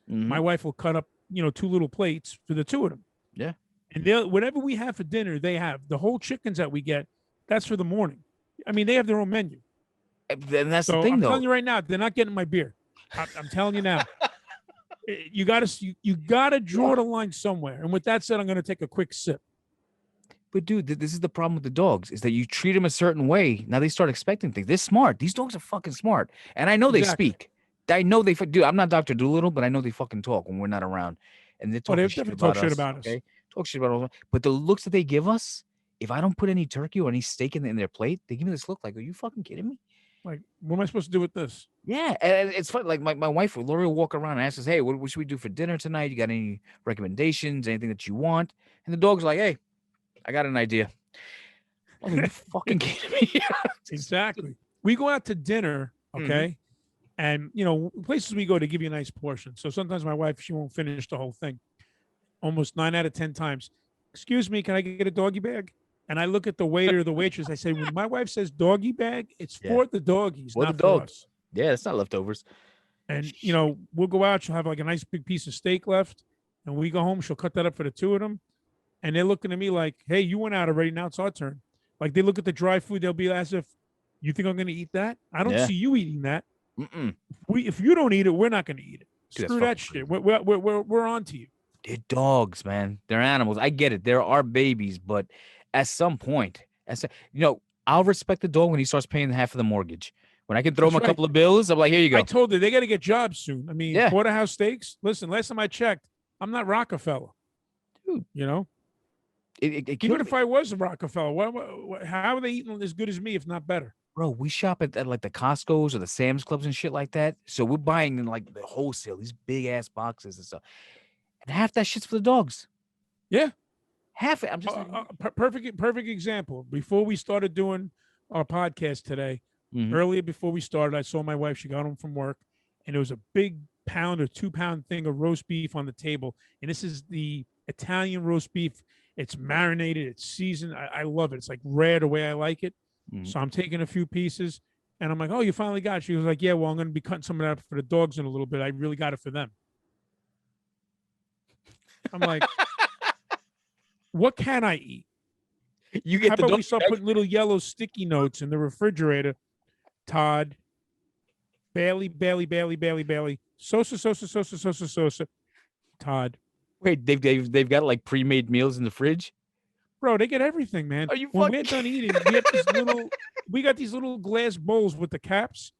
my wife will cut up, 2 little plates for the two of them. Yeah. And they'll whatever we have for dinner, they have. The whole chickens that we get, that's for the morning. I mean, they have their own menu. And that's the So thing, I'm though. telling you right now, they're not getting my beer. I'm telling you now. You gotta draw the line somewhere. And with that said, I'm gonna take a quick sip. But dude, this is the problem with the dogs is that you treat them a certain way. Now they start expecting things. They're smart. These dogs are fucking smart, and I know they Exactly. speak. I know they do. I'm not Dr. Doolittle, but I know they fucking talk when we're not around, and they're Oh, talking they shit definitely about talk shit us. about us. Okay, talk shit about us. But the looks that they give us, if I don't put any turkey or any steak in their plate, they give me this look like, "Are you fucking kidding me?" Like, what am I supposed to do with this? Yeah, and it's fun. Like my wife, Lori, will walk around and ask us, "Hey, what should we do for dinner tonight? You got any recommendations? Anything that you want?" And the dog's like, "Hey, I got an idea." Oh, you fucking kidding me? Exactly. We go out to dinner, okay? And places we go to give you a nice portion. So sometimes my wife, she won't finish the whole thing. Almost 9 out of 10 times. Excuse me, can I get a doggy bag? And I look at the waiter or the waitress. I say, when my wife says doggy bag, it's Yeah. for the doggies, For the not for dog. us. Yeah, it's not leftovers. And we'll go out. She'll have like a nice big piece of steak left, and we go home. She'll cut that up for the two of them, and they're looking at me like, "Hey, you went out already. Now it's our turn." Like they look at the dry food. They'll be as if, "You think I'm going to eat that? I don't Yeah. see you eating that. Mm-mm. If you don't eat it, we're not going to eat it. Dude, Screw that shit. We're on to you." They're dogs, man. They're animals. I get it. There are babies, but at some point, I'll respect the dog when he starts paying half of the mortgage. When I can throw him a That's right. couple of bills, I'm like, here you go. I told her they got to get jobs soon. I mean, Yeah. porterhouse steaks. Listen, last time I checked, I'm not Rockefeller. Dude. It Even if I was a Rockefeller, how are they eating as good as me, if not better? Bro, we shop at like the Costco's or the Sam's Clubs and shit like that. So we're buying in like the wholesale, these big ass boxes and stuff. And half that shit's for the dogs. Yeah. Half it. I'm just perfect example. Before we started doing our podcast today, earlier before we started, I saw my wife. She got home from work, and there was a big pound or 2-pound thing of roast beef on the table. And this is the Italian roast beef. It's marinated. It's seasoned. I love it. It's like rare the way I like it. So I'm taking a few pieces, and I'm like, "Oh, you finally got it." She was like, "Yeah, well, I'm going to be cutting some of that for the dogs in a little bit. I really got it for them." I'm like, what can I eat? You get How the about dog we start putting little yellow sticky notes in the refrigerator? Todd, Bailey, Sosa. Todd. Wait, they've got like pre-made meals in the fridge? Bro, they get everything, man. Are you when fucking we're done eating, we got these little glass bowls with the caps,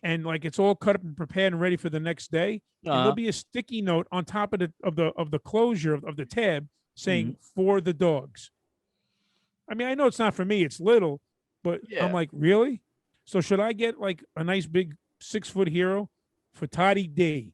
and like it's all cut up and prepared and ready for the next day. And there'll be a sticky note on top of the closure of the tab saying for the dogs. I mean, I know it's not for me, it's little, but I'm like, really? So should I get like a nice big 6-foot hero for Toddy D?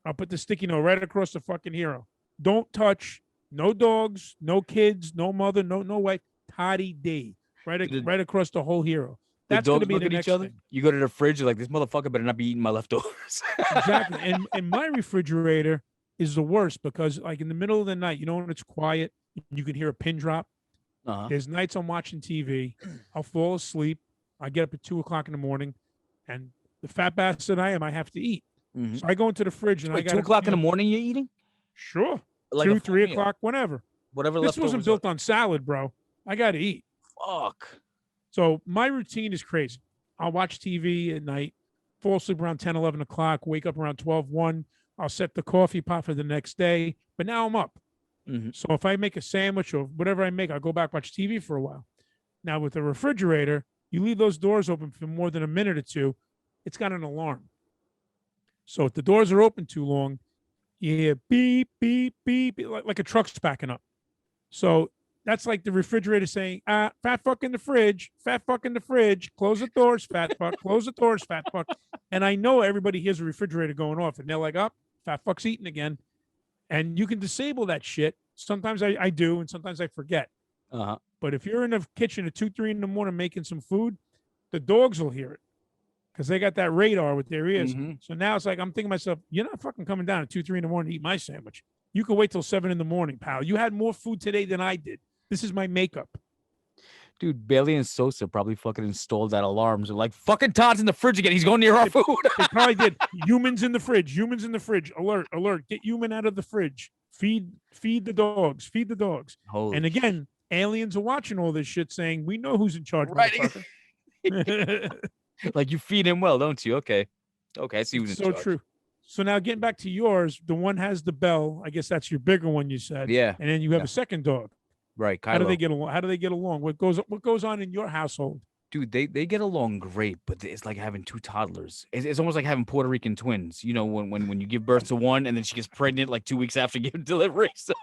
I'll put the sticky note right across the fucking hero. Don't touch. No dogs, no kids, no mother, no wife. Toddy D, right across the whole hero. That's going to be the next thing. You go to the fridge, you're like, this motherfucker better not be eating my leftovers. Exactly. And my refrigerator is the worst because, like, in the middle of the night, when it's quiet, you can hear a pin drop. There's nights I'm watching TV. I'll fall asleep. I get up at 2:00 in the morning, and the fat bastard I am, I have to eat. So I go into the fridge and I got 2:00 in the morning. You're eating? Sure. Like 2, 3 o'clock, whenever. Whatever. This wasn't built on salad, bro. I got to eat. Fuck. So my routine is crazy. I'll watch TV at night, fall asleep around 10, 11 o'clock, wake up around 12, 1. I'll set the coffee pot for the next day. But now I'm up. So if I make a sandwich or whatever I make, I'll go back, watch TV for a while. Now with the refrigerator, you leave those doors open for more than a minute or two, it's got an alarm. So if the doors are open too long, you hear beep, beep, beep, like a truck's backing up. So that's like the refrigerator saying, fat fuck in the fridge, close the doors, fat fuck, close the doors, fat fuck. And I know everybody hears a refrigerator going off and they're like, fat fuck's eating again. And you can disable that shit. Sometimes I do, and sometimes I forget. But if you're in the kitchen at 2, 3 in the morning making some food, the dogs will hear it. because they got that radar with their ears. Mm-hmm. So now it's like I'm thinking to myself, you're not fucking coming down at 2, 3 in the morning to eat my sandwich. You can wait till 7 in the morning, pal. You had more food today than I did. This is my makeup. Dude, Bailey and Sosa probably fucking installed that alarms. They're like, fucking Todd's in the fridge again. He's going near our food. They probably did. Humans in the fridge. Humans in the fridge. Alert, alert. Get human out of the fridge. Feed the dogs. Feed the dogs. Holy and again, aliens are watching all this shit saying, we know who's in charge, right. motherfucker. Like, you feed him well, don't you? Okay. Okay, I see who's in so charge. True. So now getting back to yours, the one has the bell. I guess that's your bigger one, you said. Yeah. And then you have a second dog. Right. Kylo. How do they get along? How do they get along? What goes on in your household? Dude, they get along great, but it's like having two toddlers. It's almost like having Puerto Rican twins. You know, when you give birth to one and then she gets pregnant like 2 weeks after giving delivery. So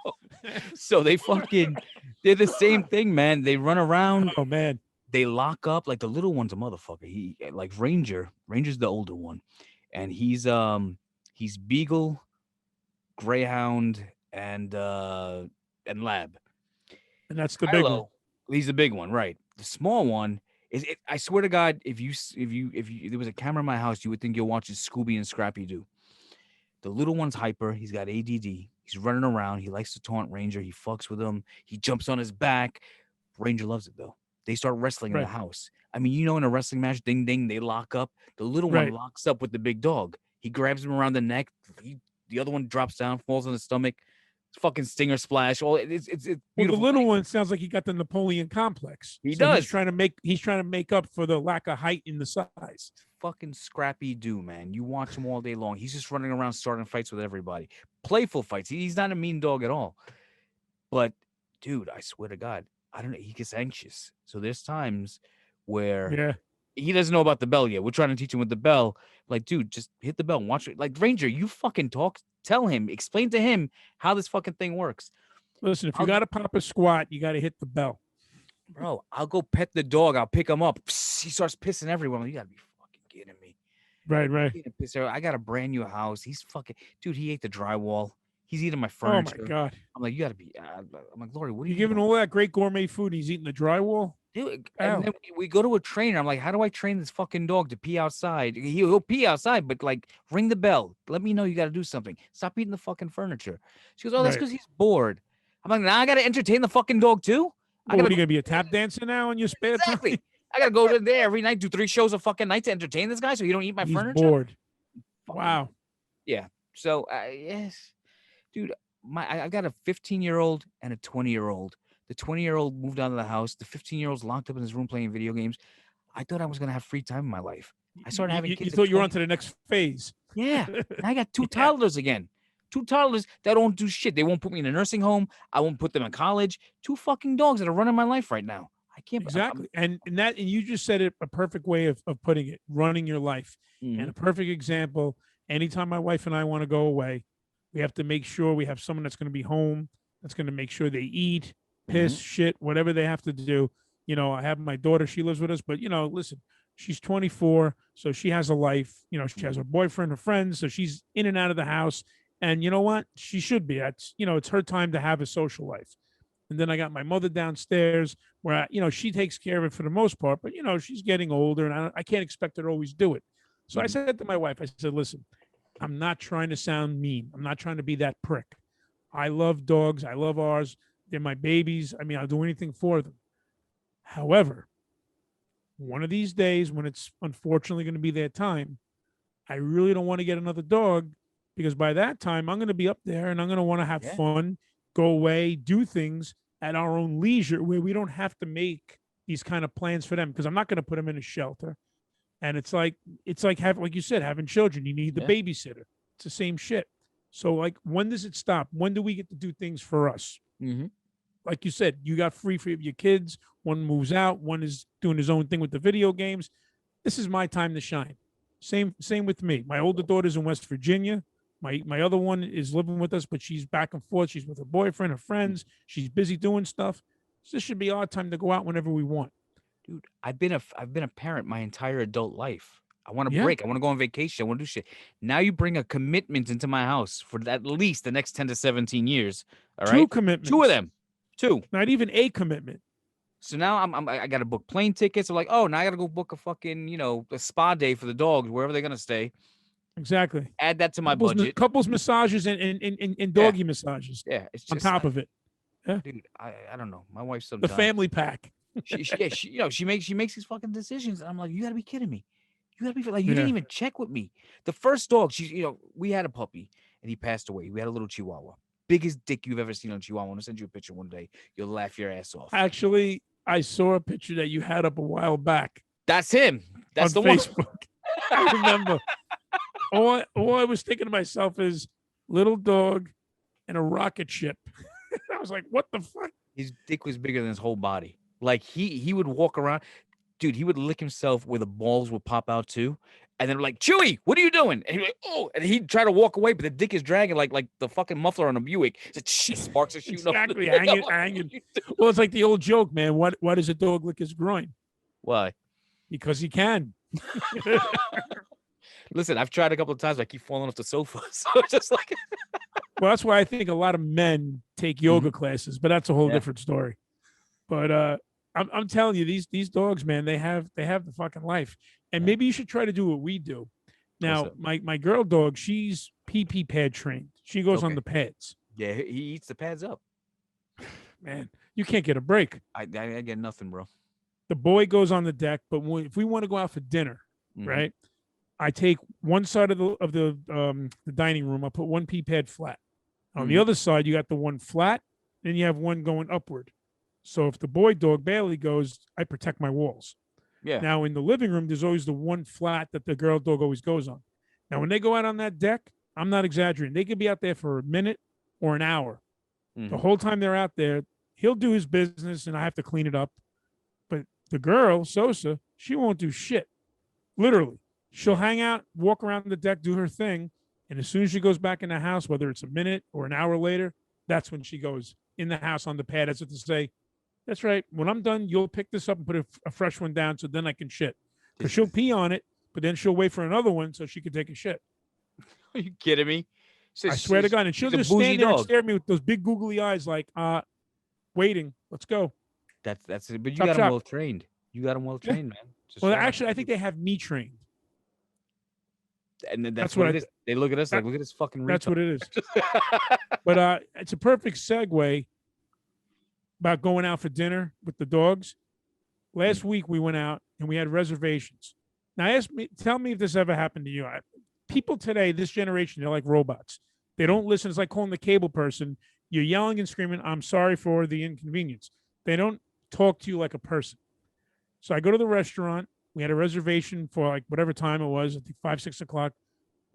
they're the same thing, man. They run around. Oh man. They lock up. Like the little one's a motherfucker. He like Ranger's the older one, and he's Beagle, Greyhound, and Lab. And that's the big one. He's the big one, right? The small one is. I swear to God, if there was a camera in my house, you would think you're watching Scooby and Scrappy Doo. The little one's hyper. He's got ADD. He's running around. He likes to taunt Ranger. He fucks with him. He jumps on his back. Ranger loves it though. They start wrestling in the house. I mean, in a wrestling match, ding ding, they lock up. The little one locks up with the big dog. He grabs him around the neck. The other one drops down, falls on his stomach. Fucking stinger splash. All it's beautiful. Well, the little one sounds like he got the Napoleon complex. He does. He's trying to make up for the lack of height in the size. Fucking Scrappy Doo, man. You watch him all day long. He's just running around starting fights with everybody. Playful fights. He's not a mean dog at all. But dude, I swear to God, I don't know. He gets anxious. So there's times where he doesn't know about the bell yet. We're trying to teach him with the bell. Like, dude, just hit the bell and watch it. Like, Ranger, you fucking talk. Tell him, explain to him how this fucking thing works. Listen, if you got to pop a squat, you got to hit the bell. Bro, I'll go pet the dog. I'll pick him up. He starts pissing everyone. You got to be fucking kidding me. Right. I got a brand new house. He's fucking, dude, he ate the drywall. He's eating my furniture. Oh, my God. I'm like, you got to be, I'm like, Lori, what are you giving all that great gourmet food? He's eating the drywall? Dude, and then we go to a trainer. I'm like, how do I train this fucking dog to pee outside? He'll pee outside, but like, ring the bell. Let me know you got to do something. Stop eating the fucking furniture. She goes, oh, that's because he's bored. I'm like, now I got to entertain the fucking dog too? What are you going to be a tap dancer now in your spare time? I got to go to there every night, do 3 shows a fucking night to entertain this guy so he don't eat my furniture? Bored. Wow. Yeah. So, yes. Dude, I've got a 15-year-old and a 20-year-old. The 20-year-old moved out of the house. The 15-year-old's locked up in his room playing video games. I thought I was going to have free time in my life. I started having kids. You thought you were on to the next phase. Yeah. I got 2 toddlers again. 2 toddlers that don't do shit. They won't put me in a nursing home. I won't put them in college. 2 fucking dogs that are running my life right now. I can't. Exactly. And you just said it a perfect way of putting it, running your life. Mm-hmm. And a perfect example, anytime my wife and I want to go away, we have to make sure we have someone that's going to be home, that's going to make sure they eat, piss, shit, whatever they have to do. I have my daughter, she lives with us, but listen, she's 24, so she has a life. She has her boyfriend, her friends, so she's in and out of the house. And you know what? She should be. It's her time to have a social life. And then I got my mother downstairs where, she takes care of it for the most part, but, she's getting older and I can't expect her to always do it. So I said to my wife, I said, listen, I'm not trying to sound mean. I'm not trying to be that prick. I love dogs. I love ours. They're my babies. I mean, I'll do anything for them. However, one of these days when it's unfortunately going to be their time, I really don't want to get another dog because by that time I'm going to be up there and I'm going to want to have fun, go away, do things at our own leisure where we don't have to make these kind of plans for them because I'm not going to put them in a shelter. And it's like like you said, having children, you need the babysitter. It's the same shit. So like, when does it stop? When do we get to do things for us? Mm-hmm. Like you said, you got free for your kids. One moves out. One is doing his own thing with the video games. This is my time to shine. Same with me. My older daughter's in West Virginia. My other one is living with us, but she's back and forth. She's with her boyfriend, her friends. She's busy doing stuff. So this should be our time to go out whenever we want. Dude, I've been a parent my entire adult life. I want to break. I want to go on vacation. I want to do shit. Now you bring a commitment into my house for at least the next 10 to 17 years. All right. 2 commitments. 2 of them. 2. Not even a commitment. So now I got to book plane tickets. I'm like, oh, now I got to go book a fucking, a spa day for the dogs, wherever they're gonna stay. Exactly. Add that to my budget. Couples massages and Yeah, doggy massages yeah. It's on just top like, of it. Yeah. dude, I don't know. My wife The sometimes family pack. she makes these fucking decisions. And I'm like, you gotta be kidding me. You gotta be like, you didn't Yeah. even check with me. The first dog, we had a puppy and he passed away. We had a little Chihuahua, biggest dick you've ever seen on Chihuahua. I'm gonna send you a picture one day. You'll laugh your ass off. Actually, I saw a picture that you had up a while back That's him. That's on the one. Facebook. I remember. All I was thinking to myself is little dog and a rocket ship. I was like, what the fuck? His dick was bigger than his whole body. Like he would walk around, dude. He would lick himself where the balls would pop out too. And then like, Chewy, what are you doing? And he'd be like, oh, and he'd try to walk away, but the dick is dragging like the fucking muffler on a Buick. Sparks are shooting Exactly, up. hanging. Well, it's like the old joke, man. Why does a dog lick his groin? Why? Because he can. Listen, I've tried a couple of times. But I keep falling off the sofa. So it's just like, Well, that's why I think a lot of men take yoga classes, but that's a whole different story. But I'm telling you, these dogs, man, they have the fucking life. And maybe you should try to do what we do. Now, my girl dog, she's pee pad trained. She goes on the pads. Yeah, he eats the pads up. Man, you can't get a break. I get nothing, bro. The boy goes on the deck, but if we want to go out for dinner, right? I take one side of the dining room. I put one pee pad flat. On the other side, you got the one flat, and you have one going upward. So if the boy dog Bailey goes, I protect my walls. Yeah. Now in the living room, there's always the one flat that the girl dog always goes on. Now when they go out on that deck, I'm not exaggerating. They could be out there for a minute or an hour. The whole time they're out there, he'll do his business, and I have to clean it up. But the girl, Sosa, she won't do shit. Literally. She'll hang out, walk around the deck, do her thing. And as soon as she goes back in the house, whether it's a minute or an hour later, that's when she goes in the house on the pad as if to say, that's right. When I'm done, you'll pick this up and put a fresh one down so then I can shit. Because she'll pee on it, but then she'll wait for another one so she can take a shit. Are you kidding me? I swear to God. And she'll just stand there and stare at me with those big googly eyes like, waiting. Let's go. That's it. But you got them well trained. You got them well trained, man. Well, actually, I think they have me trained. And then that's what it is. They look at us like, look at this fucking retard. That's what it is. But it's a perfect segue about going out for dinner with the dogs. Last week we went out and we had reservations. Now tell me if this ever happened to you. People today, this generation, they're like robots. They don't listen. It's like calling the cable person. You're yelling and screaming, I'm sorry for the inconvenience. They don't talk to you like a person. So I go to the restaurant. We had a reservation for like whatever time it was, I think 5, 6 o'clock.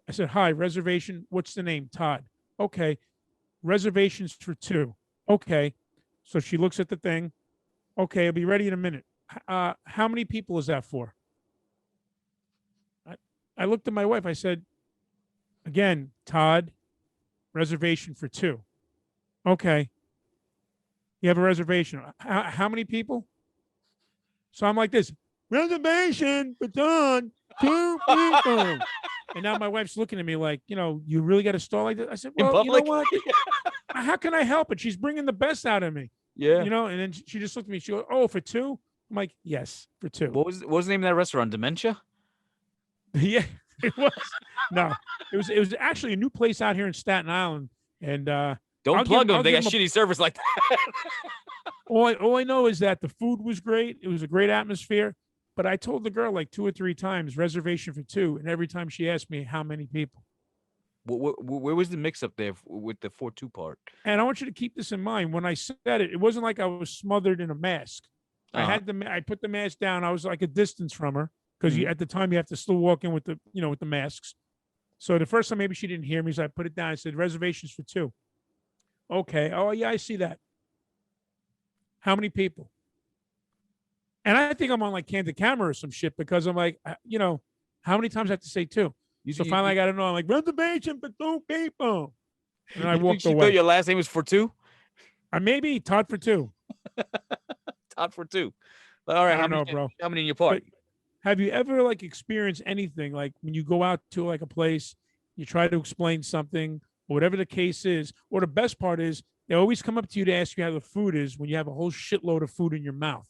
I said, hi, reservation. What's the name? Todd. Okay. Reservations for 2. Okay. So she looks at the thing. Okay, I'll be ready in a minute. How many people is that for? I looked at my wife. I said, again, Todd, reservation for 2. Okay. You have a reservation. How many people? So I'm like this. Reservation for Todd, 2 people. And now my wife's looking at me like, you really got to stall like that? I said, well, you know what? How can I help it? She's bringing the best out of me. Yeah. And then she just looked at me. She goes, oh, for 2? I'm like, yes, for 2. What was the name of that restaurant? Dementia? Yeah, it was. No, it was actually a new place out here in Staten Island. And don't plug them. They got shitty service like that. all I know is that the food was great. It was a great atmosphere. But I told the girl like 2 or 3 times, reservation for 2. And every time she asked me how many people. Where was the mix up there with the 4-2 part? And I want you to keep this in mind. When I said it, it wasn't like I was smothered in a mask. I put the mask down. I was like a distance from her because at the time you have to still walk in with the with the masks. So the first time maybe she didn't hear me, so I put it down. I said reservations for 2. Okay. Oh yeah, I see that. How many people? And I think I'm on like candid camera or some shit because I'm like, how many times I have to say 2? So finally I got to know. I'm like, reservation for 2 people. And I walked away. Thought your last name was for 2? Maybe Todd for 2. Todd for 2. All right. I don't know, bro. How many in your party? But have you ever like experienced anything like when you go out to like a place, you try to explain something, or whatever the case is, or the best part is they always come up to you to ask you how the food is when you have a whole shitload of food in your mouth.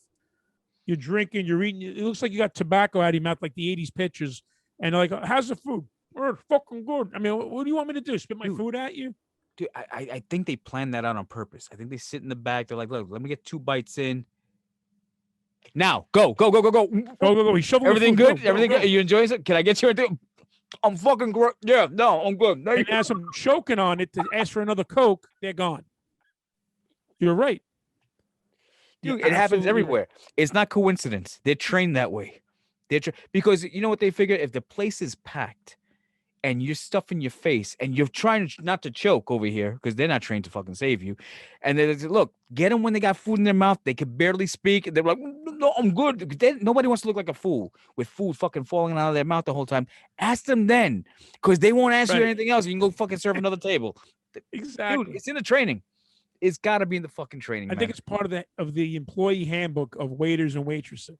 you're drinking, you're eating. It looks like you got tobacco out of your mouth, like the '80s pictures. And they're like, "How's the food?" "Oh, it's fucking good." I mean, what do you want me to do? Spit my food at you? Dude, I think they plan that out on purpose. I think they sit in the back. They're like, "Look, let me get 2 bites in. Now, go. Go. He's shoveling Everything food. good? Everything good? Are you enjoying it? Can I get you anything? I'm fucking great. Yeah, no, I'm good. And as I'm choking on it to ask for another Coke, they're gone. You're right. Dude, it happens everywhere. Right. It's not coincidence. They're trained that way. Because you know what they figure? If the place is packed and you're stuffing your face and you're trying not to choke over here because they're not trained to fucking save you. And they say, look, get them when they got food in their mouth. They can barely speak. They're like, no, I'm good. Nobody wants to look like a fool with food fucking falling out of their mouth the whole time. Ask them then because they won't ask you anything else. You can go fucking serve another table. Exactly. Dude, it's in the training. It's got to be in the fucking training. I think it's part of the employee handbook of waiters and waitresses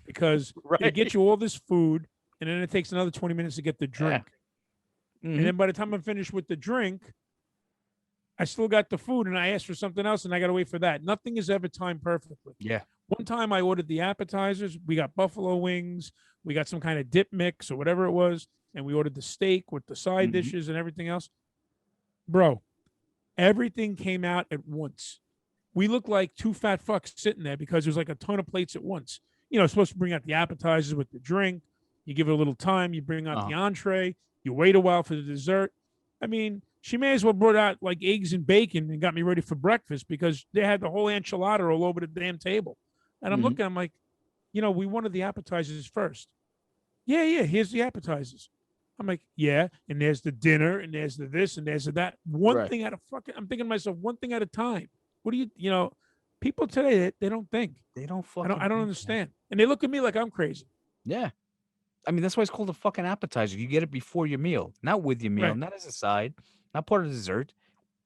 because they get you all this food and then it takes another 20 minutes to get the drink. Yeah. Mm-hmm. And then by the time I'm finished with the drink, I still got the food and I asked for something else and I got to wait for that. Nothing is ever timed perfectly. Yeah. One time I ordered the appetizers. We got buffalo wings. We got some kind of dip mix or whatever it was. And we ordered the steak with the side dishes and everything else. Bro, everything came out at once. We looked like 2 fat fucks sitting there because there's like a ton of plates at once. You know, supposed to bring out the appetizers with the drink. You give it a little time. You bring out the entree. You wait a while for the dessert. I mean, she may as well brought out like eggs and bacon and got me ready for breakfast because they had the whole enchilada all over the damn table. And I'm looking, I'm like, you know, we wanted the appetizers first. Yeah, here's the appetizers. I'm like, yeah, and there's the dinner, and there's the this, and there's the that. One thing at a fucking, I'm thinking to myself, one thing at a time. What do you know, people today, they don't think. They don't fucking I don't understand. And they look at me like I'm crazy. Yeah. I mean, that's why it's called a fucking appetizer. You get it before your meal, not with your meal, not as a side, not part of the dessert,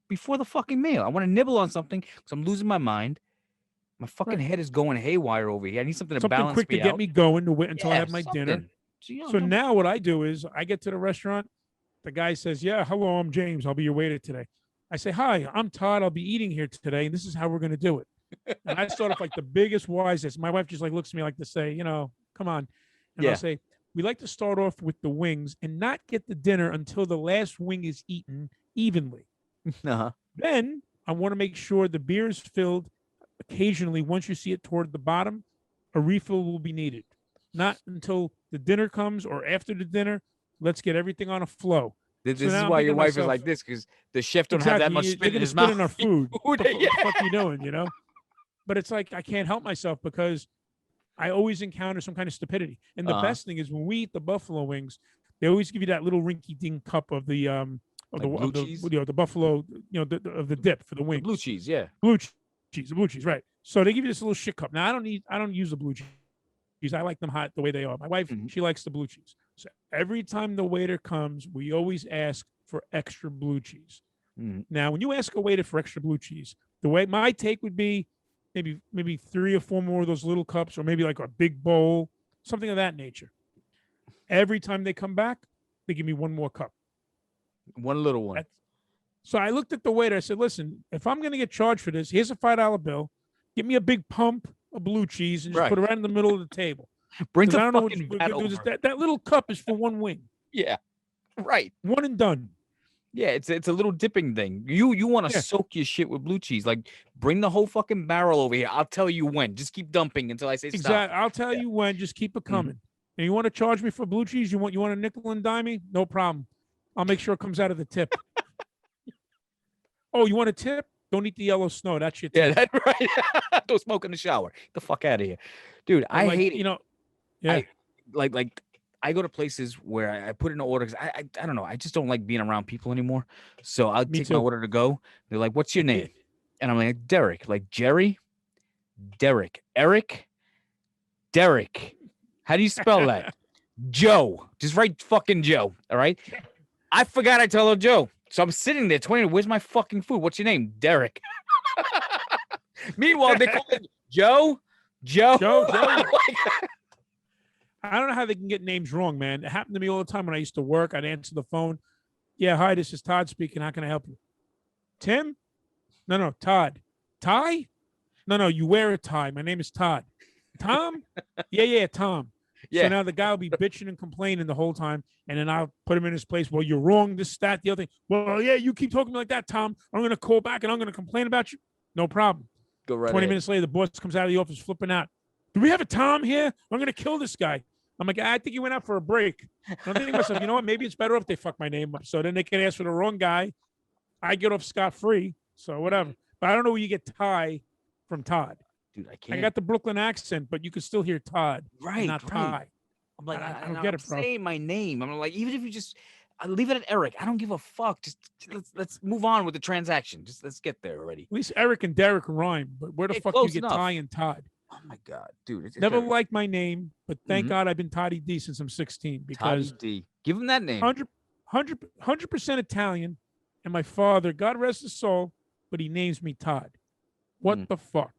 before the fucking meal. I want to nibble on something because I'm losing my mind. My fucking head is going haywire over here. I need something to balance quick me to get me going to wait until I have my something. dinner. So now what I do is I get to the restaurant. The guy says, yeah, hello, I'm James. I'll be your waiter today. I say, hi, I'm Todd. I'll be eating here today. And this is how we're going to do it. And I start off like the biggest wisest. My wife just like looks at me like to say, you know, come on. And I'll say, we like to start off with the wings and not get the dinner until the last wing is eaten evenly. Then I want to make sure the beer is filled. Occasionally, once you see it toward the bottom, a refill will be needed. Not until the dinner comes or after the dinner. Let's get everything on a flow. This is why your wife is like this, because the chef don't have that much spit in his mouth. In our food. What the fuck are you doing, you know? But it's like I can't help myself because I always encounter some kind of stupidity. And the best thing is when we eat the buffalo wings, they always give you that little rinky-dink cup of the the buffalo, you know, of the dip for the wings. The blue cheese, yeah. Blue cheese, right. So they give you this little shit cup. Now I don't use the blue cheese. I like them hot the way they are. My wife, she likes the blue cheese. So every time the waiter comes, we always ask for extra blue cheese. Now, when you ask a waiter for extra blue cheese, the way my take would be maybe 3 or 4 more of those little cups, or maybe like a big bowl, something of that nature. Every time they come back, they give me 1 more cup. One little one. So I looked at the waiter. I said, listen, if I'm going to get charged for this, here's a $5 bill. Give me a big pump of blue cheese and just put it right in the middle of the table. Bring the fucking vat over. That little cup is for 1 wing. Yeah, right. 1 and done. Yeah, it's a little dipping thing. You want to soak your shit with blue cheese. Like, bring the whole fucking barrel over here. I'll tell you when. Just keep dumping until I say stop. Exactly. I'll tell you when. Just keep it coming. And you want to charge me for blue cheese? You want a nickel and dime me? No problem. I'll make sure it comes out of the tip. Oh, you want a tip? Don't eat the yellow snow. That's your tip. Yeah, that's right. Don't smoke in the shower. Get the fuck out of here. Dude, I hate it. You know, yeah. I go to places where I put in an order because I don't know. I just don't like being around people anymore. So I'll take my order to go. They're like, what's your name? And I'm like, Derek. Like, Jerry? Derek. Eric? Derek. How do you spell that? Joe. Just write fucking Joe. All right? I forgot I told her Joe. So I'm sitting there 20. Where's my fucking food? What's your name? Derek. Meanwhile, they call it Joe. I don't know how they can get names wrong, man. It happened to me all the time when I used to work. I'd answer the phone. Yeah, hi, this is Todd speaking. How can I help you? Tim? No, Todd. Ty? No, you wear a tie. My name is Todd. Tom? Yeah, Tom. Yeah. So now the guy will be bitching and complaining the whole time, and then I'll put him in his place. Well, you're wrong, this, that, the other thing. Well, yeah, you keep talking like that, Tom. I'm going to call back and I'm going to complain about you. No problem. Go right 20 ahead. minutes later, the boss comes out of the office flipping out. Do we have a Tom here? I'm going to kill this guy. I'm like, I think he went out for a break. I'm thinking to myself, you know what? Maybe it's better if they fuck my name up. So then they can ask for the wrong guy. I get off scot-free. So whatever. But I don't know where you get Ty from Todd. Dude, I can't. I got the Brooklyn accent, but you can still hear Todd. Right, Not right. Ty. I'm like, I don't get it, bro. Say my name. I'm like, even if you just leave it at Eric, I don't give a fuck. Just let's move on with the transaction. Just let's get there already. At least Eric and Derek rhyme, but where the fuck do you get enough. Ty and Todd? Oh my god, dude! It's Never Eric. liked my name, but thank God I've been Toddy D since I'm 16 because Toddy D. Give him that name. 100% Italian, and my father, God rest his soul, but he names me Todd. What the fuck?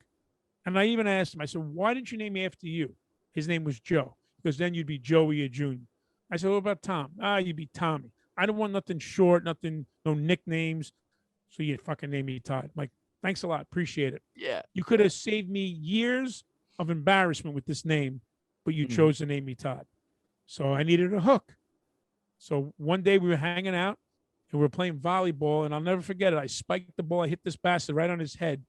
And I even asked him, I said, why didn't you name me after you? His name was Joe, because then you'd be Joey or Junior. I said, what about Tom? You'd be Tommy. I don't want nothing short, no nicknames. So you fucking name me Todd. I'm like, thanks a lot. Appreciate it. Yeah. You could have saved me years of embarrassment with this name, but you chose to name me Todd. So I needed a hook. So one day we were hanging out and we were playing volleyball, and I'll never forget it. I spiked the ball. I hit this bastard right on his head,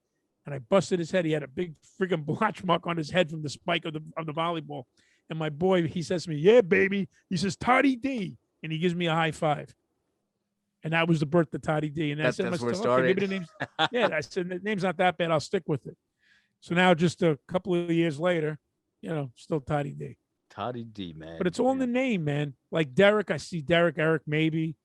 and I busted his head. He had a big friggin' blotch mark on his head from the spike of the volleyball. And my boy, he says to me, yeah, baby. He says, Toddy D. And he gives me a high five. And that was the birth of Toddy D. And that's where it started. Okay, maybe the name's, yeah, I said, the name's not that bad. I'll stick with it. So now just a couple of years later, still Toddy D. Toddy D, man. But it's all in the name, man. Like Derek, I see Derek, Eric, maybe,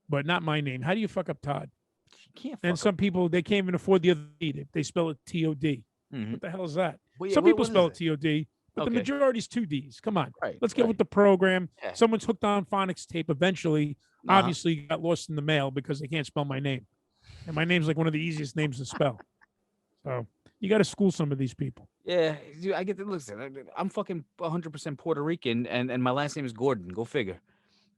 but not my name. How do you fuck up Todd? You can't. And some people, they can't even afford the other D. They spell it T-O-D. What the hell is that? Well, yeah, some people spell it T-O-D, but the Okay. majority's two Ds. Come on. Right, Let's get with the program. Yeah. Someone's hooked on phonics tape. Eventually, obviously, got lost in the mail because they can't spell my name. And my name's like one of the easiest names to spell. So you got to school some of these people. Yeah, dude, I get to listen. I'm fucking 100% Puerto Rican, and my last name is Gordon. Go figure.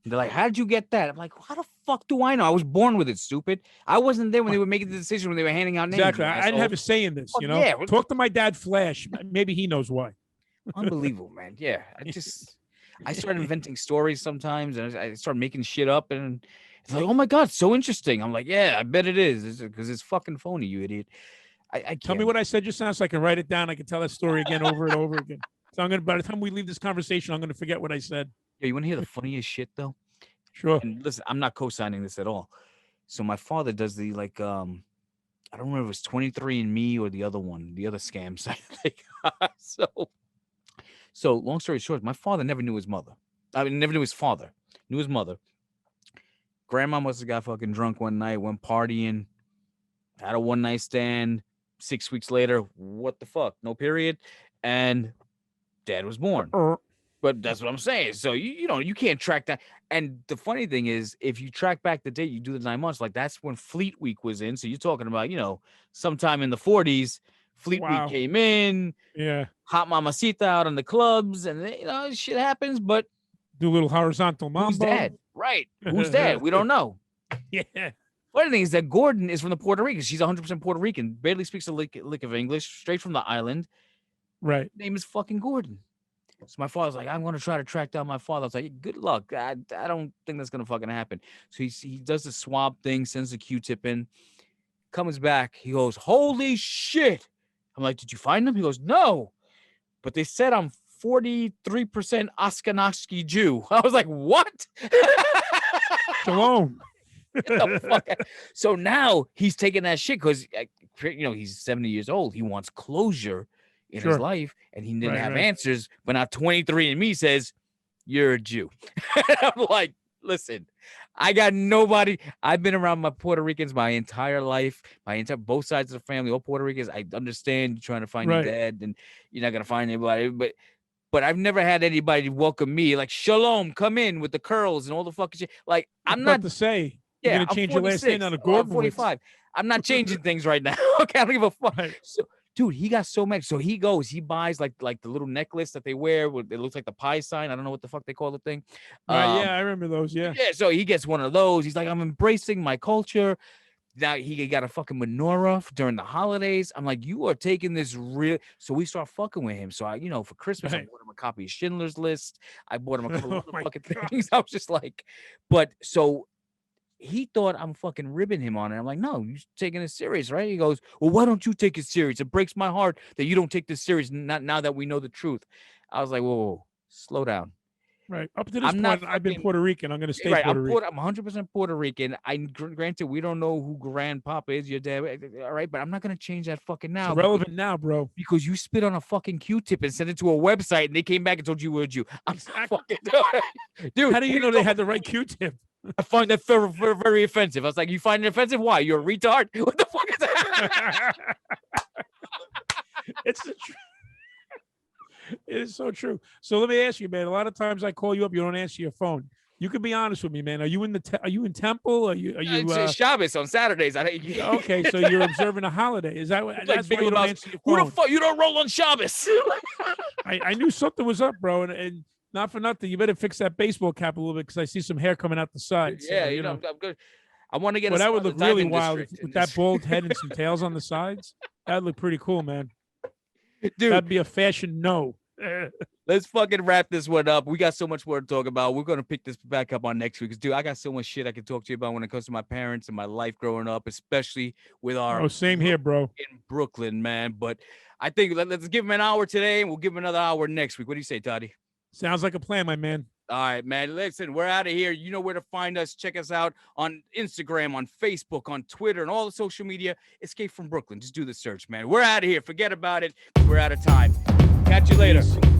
They're like, how did you get that? I'm like, how the fuck do I know? I was born with it, stupid. I wasn't there when they were making the decision when they were handing out names. Exactly. I didn't have a say in this, Yeah. Talk to my dad, Flash. Maybe he knows why. Unbelievable, man. Yeah. I started inventing stories sometimes, and I started making shit up, and it's like, oh my God, so interesting. I'm like, yeah, I bet it is, because it's fucking phony, you idiot. I can't. Tell me what I said just now so I can write it down. I can tell that story again over and over again. So by the time we leave this conversation, I'm going to forget what I said. Yeah, you want to hear the funniest shit, though? Sure. And listen, I'm not co-signing this at all. So my father does the, I don't remember if it was 23andMe or the other one, the other scam site. So long story short, my father never knew his mother. I mean, never knew his father. Knew his mother. Grandma must have got fucking drunk one night, went partying, had a one-night stand. 6 weeks later, what the fuck? No period. And dad was born. But that's what I'm saying. So you can't track that. And the funny thing is, if you track back the date, you do the 9 months. Like that's when Fleet Week was in. So you're talking about, sometime in the 40s, Fleet Week came in. Yeah. Hot Mamacita out on the clubs, and shit happens. But do a little horizontal mambo. Who's dad? Right. Who's dad? We don't know. Yeah. Funny thing is that Gordon is from the Puerto Rican. She's 100% Puerto Rican. Barely speaks a lick of English. Straight from the island. Right. Name is fucking Gordon. So my father's like, I'm going to try to track down my father. I was like, good luck. I don't think that's going to fucking happen. So he does the swab thing, sends the Q-tip in, comes back. He goes, holy shit. I'm like, did you find him? He goes, no. But they said I'm 43% Ashkenazi Jew. I was like, what? Shalom. Get the fuck out. So now he's taking that shit because, he's 70 years old. He wants closure in his life, and he didn't have answers. But now 23andMe says, you're a Jew. I'm like, listen, I got nobody. I've been around my Puerto Ricans my entire life, both sides of the family, all Puerto Ricans. I understand you're trying to find your dad, and you're not going to find anybody. But I've never had anybody welcome me like, shalom, come in with the curls and all the fucking shit. Like, I'm not to say. You're going to change your last name on a Gordon. I'm 45. I'm not changing things right now. Okay, I don't give a fuck. Right. So, dude, he got so mad. So he buys like the little necklace that they wear. It looks like the pi sign. I don't know what the fuck they call the thing. Yeah, I remember those. Yeah. Yeah. So he gets one of those. He's like, I'm embracing my culture. Now he got a fucking menorah during the holidays. I'm like, you are taking this real. So we start fucking with him. So I, for Christmas, I Right. bought him a copy of Schindler's List. I bought him a couple Oh of other my fucking God. things. I was just like, but so he thought I'm fucking ribbing him on it. I'm like, no, you're taking it serious, right? He goes, well, why don't you take it serious? It breaks my heart that you don't take this serious. Not now that we know the truth. I was like, whoa, slow down. Right. Up to this I'm not point, I've been fucking Puerto Rican. I'm going to stay right. Puerto Rican. I'm 100% Puerto Rican. Granted, we don't know who grandpapa is, your dad. All right, but I'm not gonna change that fucking now. It's irrelevant now, bro. Because you spit on a fucking Q-tip and sent it to a website, and they came back and told you were a Jew. I'm Exactly. fucking dude. How do you know they had the right Q-tip? I find that very, very, very offensive. I was like, you find it offensive? Why? You're a retard? What the fuck is that? It's the truth. It is so true. So let me ask you, man. A lot of times I call you up, you don't answer your phone. You can be honest with me, man. Are you in are you in temple? Are you? It's Shabbos on Saturdays. Okay, so you're observing a holiday. Is that what? That's why you don't answer your Who phone. the fuck? You don't roll on Shabbos? I knew something was up, bro, and not for nothing. You better fix that baseball cap a little bit because I see some hair coming out the sides. Yeah, so, you know, I'm good. I want to get. Well, that would look really wild with with that bald head and some tails on the sides. That'd look pretty cool, man. Dude, that'd be a fashion no. Let's fucking wrap this one up. We got so much more to talk about. We're gonna pick this back up on next week. Because, dude, I got so much shit I can talk to you about when it comes to my parents and my life growing up, especially with our same here, bro. In Brooklyn, man. But I think let's give him an hour today, and we'll give him another hour next week. What do you say, Toddy? Sounds like a plan, my man. All right, man. Listen, we're out of here. You know where to find us. Check us out on Instagram, on Facebook, on Twitter, and all the social media. Escape from Brooklyn. Just do the search, man. We're out of here. Forget about it. We're out of time. Catch you later. Peace.